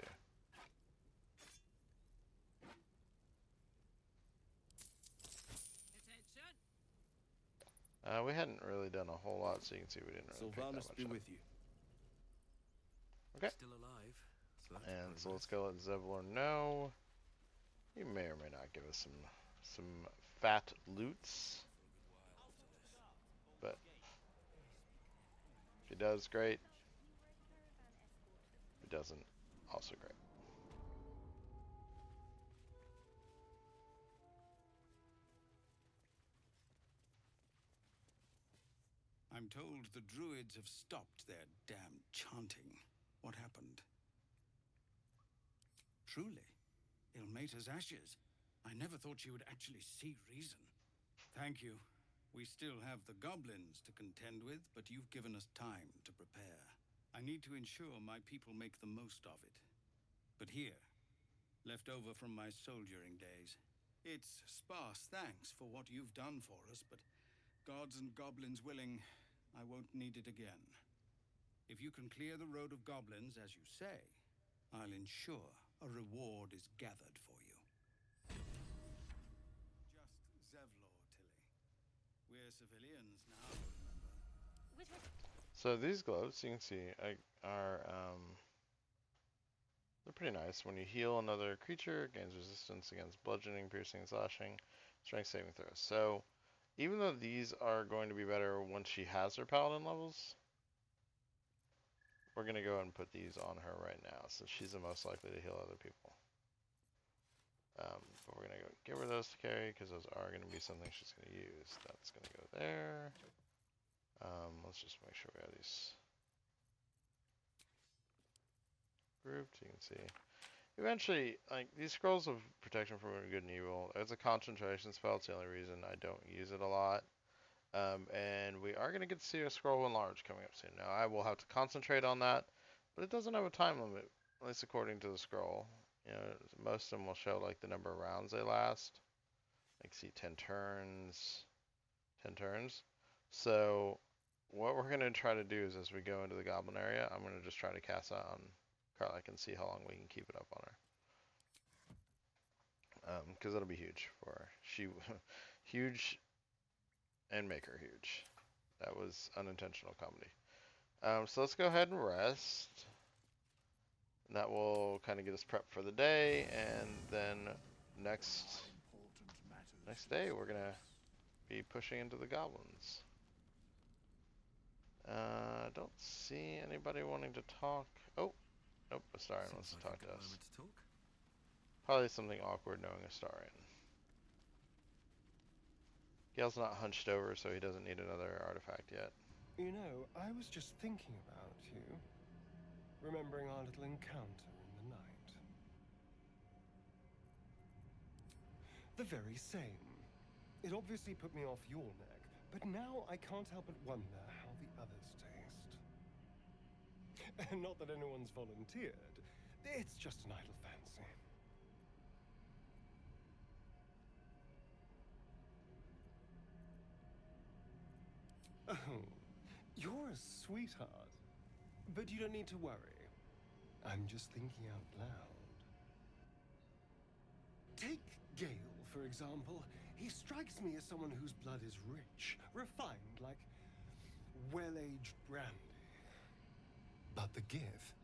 We hadn't really done a whole lot, so you can see we didn't really pick that much be up. with you. Okay. Still alive. And so let's go let Zevlor know. He may or may not give us some fat loots. But if he does, great. If he doesn't, also great. I'm told the druids have stopped their damn chanting. What happened? Truly, Ilmater's ashes. I never thought she would actually see reason. Thank you. We still have the goblins to contend with, but you've given us time to prepare. I need to ensure my people make the most of it. But here, left over from my soldiering days, it's sparse thanks for what you've done for us, but gods and goblins willing, I won't need it again. If you can clear the road of goblins, as you say, I'll ensure a reward is gathered for you. Just Zevlor, Tilly. We're civilians now, remember? So these gloves, you can see, are they're pretty nice. When you heal another creature, it gains resistance against bludgeoning, piercing, slashing, strength saving throws. So even though these are going to be better once she has her paladin levels, we're gonna go ahead and put these on her right now, so she's the most likely to heal other people. But we're gonna go give her those to carry because those are gonna be something she's gonna use. That's gonna go there. Let's just make sure we have these grouped. You can see. Eventually, like these scrolls of protection from good and evil, it's a concentration spell. It's the only reason I don't use it a lot. And we are going to get to see a scroll enlarge coming up soon. Now I will have to concentrate on that, but it doesn't have a time limit, at least according to the scroll. You know, most of them will show like the number of rounds they last. Like see 10 turns, 10 turns. So what we're going to try to do is as we go into the goblin area, I'm going to just try to cast that on Karlach and see how long we can keep it up on her. Because that'll be huge for her. She, huge and make her huge. That was unintentional comedy. So let's go ahead and rest. And that will kind of get us prepped for the day, and then next day we're gonna be pushing into the goblins. Don't see anybody wanting to talk. Oh, nope, Astarion wants to talk to us. Probably something awkward knowing Astarion. Gale's not hunched over, so he doesn't need another artifact yet. You know, I was just thinking about you, remembering our little encounter in the night. The very same. It obviously put me off your neck, but now I can't help but wonder how the others taste. Not that anyone's volunteered. It's just an idle fancy. Oh, you're a sweetheart. But you don't need to worry. I'm just thinking out loud. Take Gale, for example. He strikes me as someone whose blood is rich, refined, like well-aged brandy. But the Gith?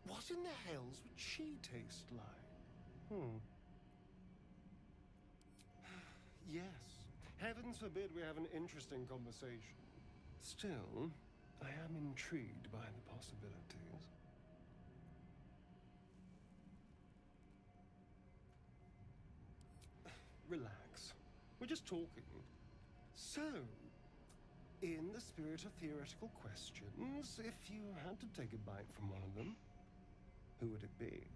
What in the hells would she taste like? Yes. Heavens forbid we have an interesting conversation. Still, I am intrigued by the possibilities. Relax. We're just talking. So, in the spirit of theoretical questions, if you had to take a bite from one of them, who would it be?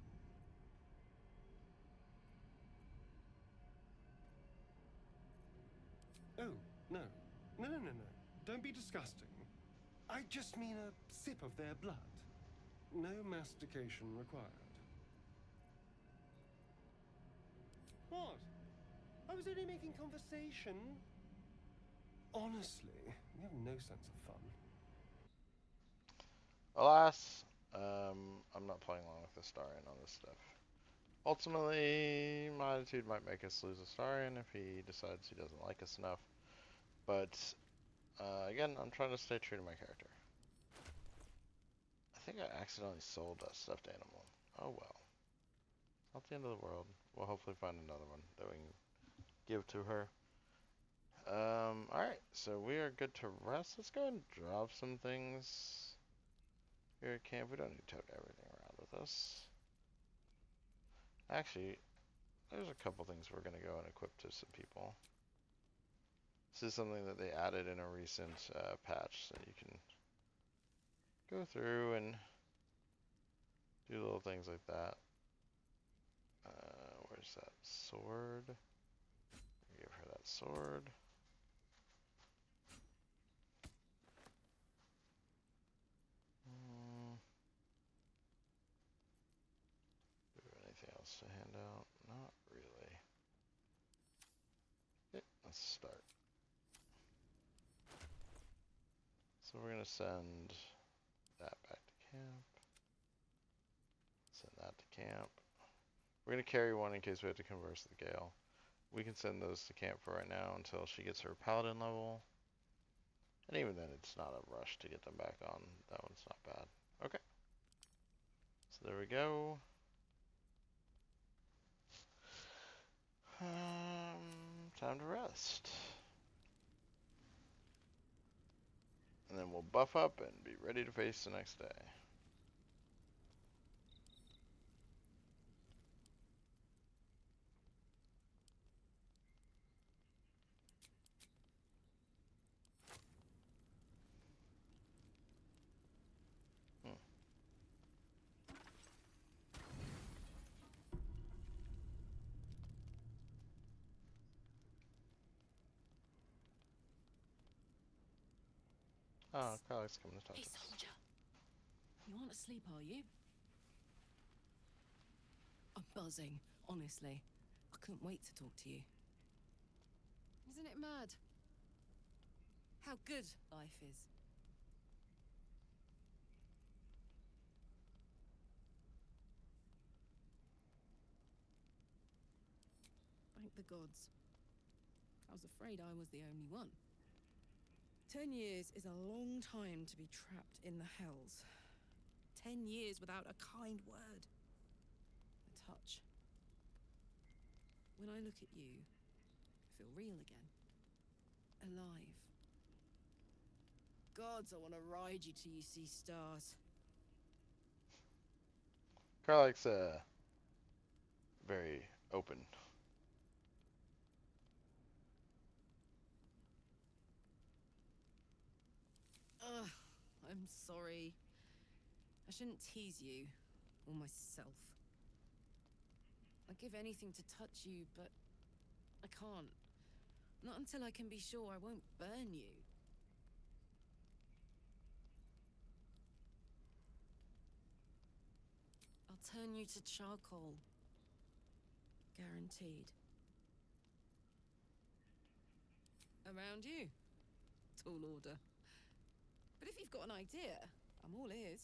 Oh, no. No. Don't be disgusting. I just mean a sip of their blood. No mastication required. What? I was only making conversation. Honestly, you have no sense of fun. Alas, I'm not playing along with Astarion on this stuff. Ultimately, my attitude might make us lose Astarion if he decides he doesn't like us enough. But, again, I'm trying to stay true to my character. I think I accidentally sold a stuffed animal. Oh well. Not the end of the world. We'll hopefully find another one that we can give to her. Alright, so we are good to rest. Let's go and drop some things here at camp. We don't need to tote everything around with us. Actually, there's a couple things we're going to go and equip to some people. This is something that they added in a recent patch, so you can go through and do little things like that. Where's that sword? Give her that sword. Do we have anything else to hand out? Not really. Okay, let's start. So we're gonna send that back to camp. Send that to camp. We're gonna carry one in case we have to converse with Gale. We can send those to camp for right now until she gets her paladin level. And even then, it's not a rush to get them back on. That one's not bad. Okay. So there we go. Time to rest. And then we'll buff up and be ready to face the next day. Oh, Carly's coming to talk Hey, to us. soldier. You aren't asleep, are you? I'm buzzing, honestly. I couldn't wait to talk to you. Isn't it mad? How good life is. Thank the gods. I was afraid I was the only one. 10 years is a long time to be trapped in the hells. 10 years without a kind word. A touch. When I look at you, I feel real again. Alive. Gods, I want to ride you till you see stars. Carly's very open. Ugh, I'm sorry. I shouldn't tease you, or myself. I'd give anything to touch you, but I can't. Not until I can be sure I won't burn you. I'll turn you to charcoal. Guaranteed. Around you. Tall order. But if you've got an idea, I'm all ears.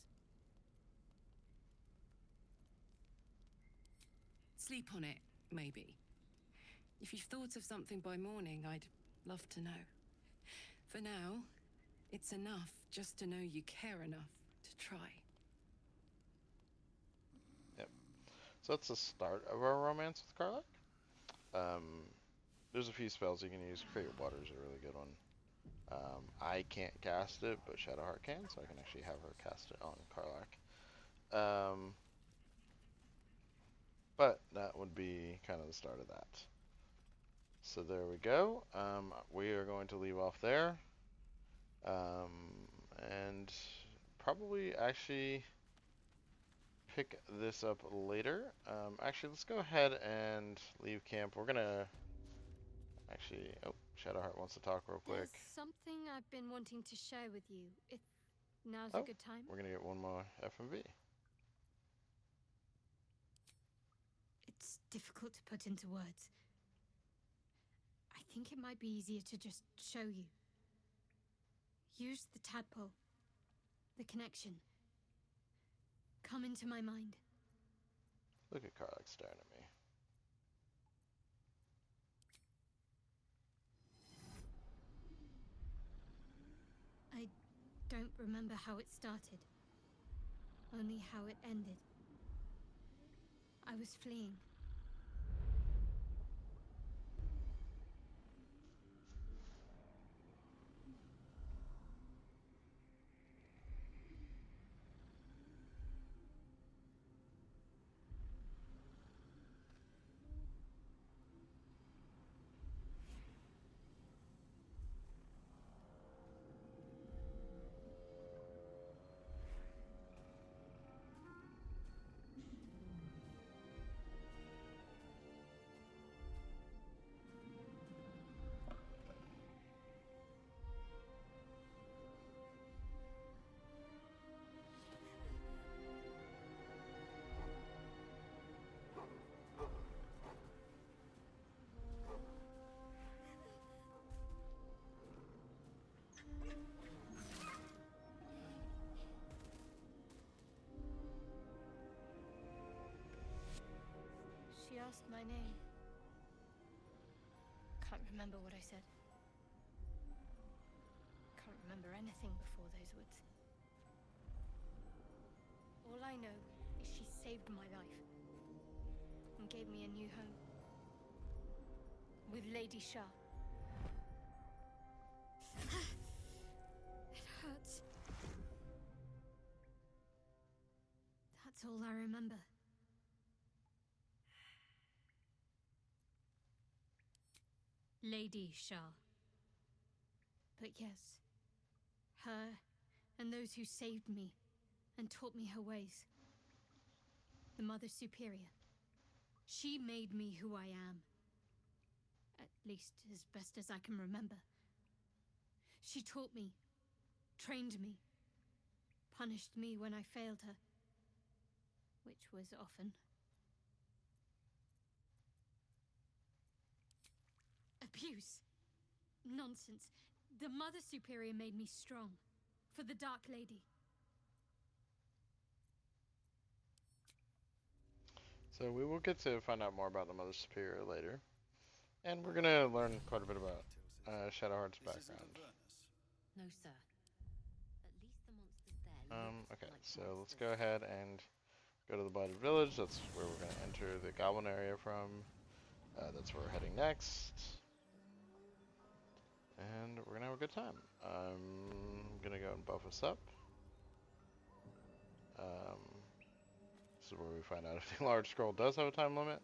Sleep on it, maybe. If you've thought of something by morning, I'd love to know. For now, it's enough just to know you care enough to try. Yep. So that's the start of our romance with Carly. There's a few spells you can use. Fate Water is a really good one. I can't cast it, but Shadowheart can, so I can actually have her cast it on Karlach. But that would be kind of the start of that. So there we go. We are going to leave off there. And probably actually pick this up later. Actually, let's go ahead and leave camp. We're gonna actually, oh, Shadowheart wants to talk real quick. There's something I've been wanting to share with you. If now's Oh, a good time. we're gonna get one more FMV. It's difficult to put into words. I think it might be easier to just show you. Use the tadpole. The connection. Come into my mind. Look at Karlach staring at me. I don't remember how it started. Only how it ended. I was fleeing. She asked my name. Can't remember what I said. Can't remember anything before those woods. All I know is she saved my life and gave me a new home with Lady Shah. It hurts. That's all I remember. Lady Shah. But yes, her and those who saved me and taught me her ways. The Mother Superior. She made me who I am. At least as best as I can remember. She taught me, trained me, punished me when I failed her. Which was often. Abuse. Nonsense. The Mother Superior made me strong. For the Dark Lady. So we will get to find out more about the Mother Superior later. And we're going to learn quite a bit about Shadowheart's background. No, sir. At least the monsters there Okay, so let's go ahead and go to the Blighted Village. That's where we're going to enter the Goblin area from. That's where we're heading next. And we're going to have a good time. I'm going to go and buff us up. This is where we find out if the large scroll does have a time limit.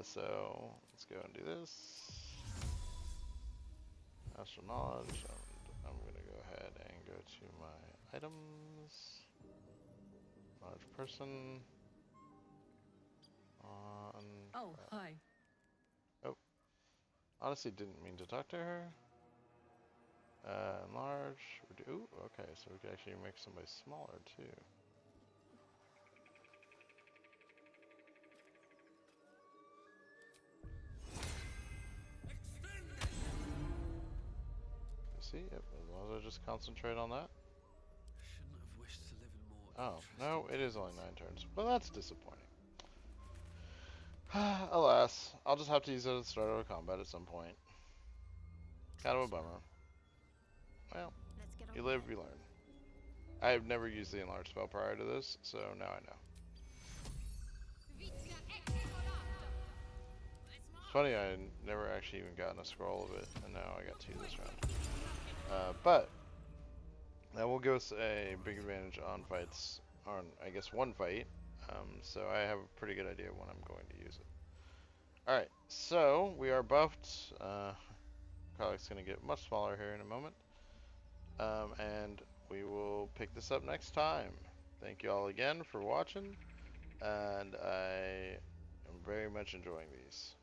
So let's go and do this. Astral Knowledge. And I'm going to go ahead and go to my items. Large person. Oh, hi. Oh. Honestly, didn't mean to talk to her. Enlarge. Ooh, okay, so we can actually make somebody smaller too. See, yep, as long as I just concentrate on that. Shouldn't have wished to live in more. Oh, no, it is only 9 turns. Well, that's disappointing. Alas, I'll just have to use it at the start of a combat at some point. Kind of a bummer. Well, you live, you learn. I have never used the enlarge spell prior to this, so now I know. It's funny, I never actually even gotten a scroll of it, and now I got 2 this round. But that will give us a big advantage on fights, on I guess one fight. So I have a pretty good idea when I'm going to use it. Alright, so we are buffed. Carlick's going to get much smaller here in a moment. And we will pick this up next time. Thank you all again for watching, and I am very much enjoying these.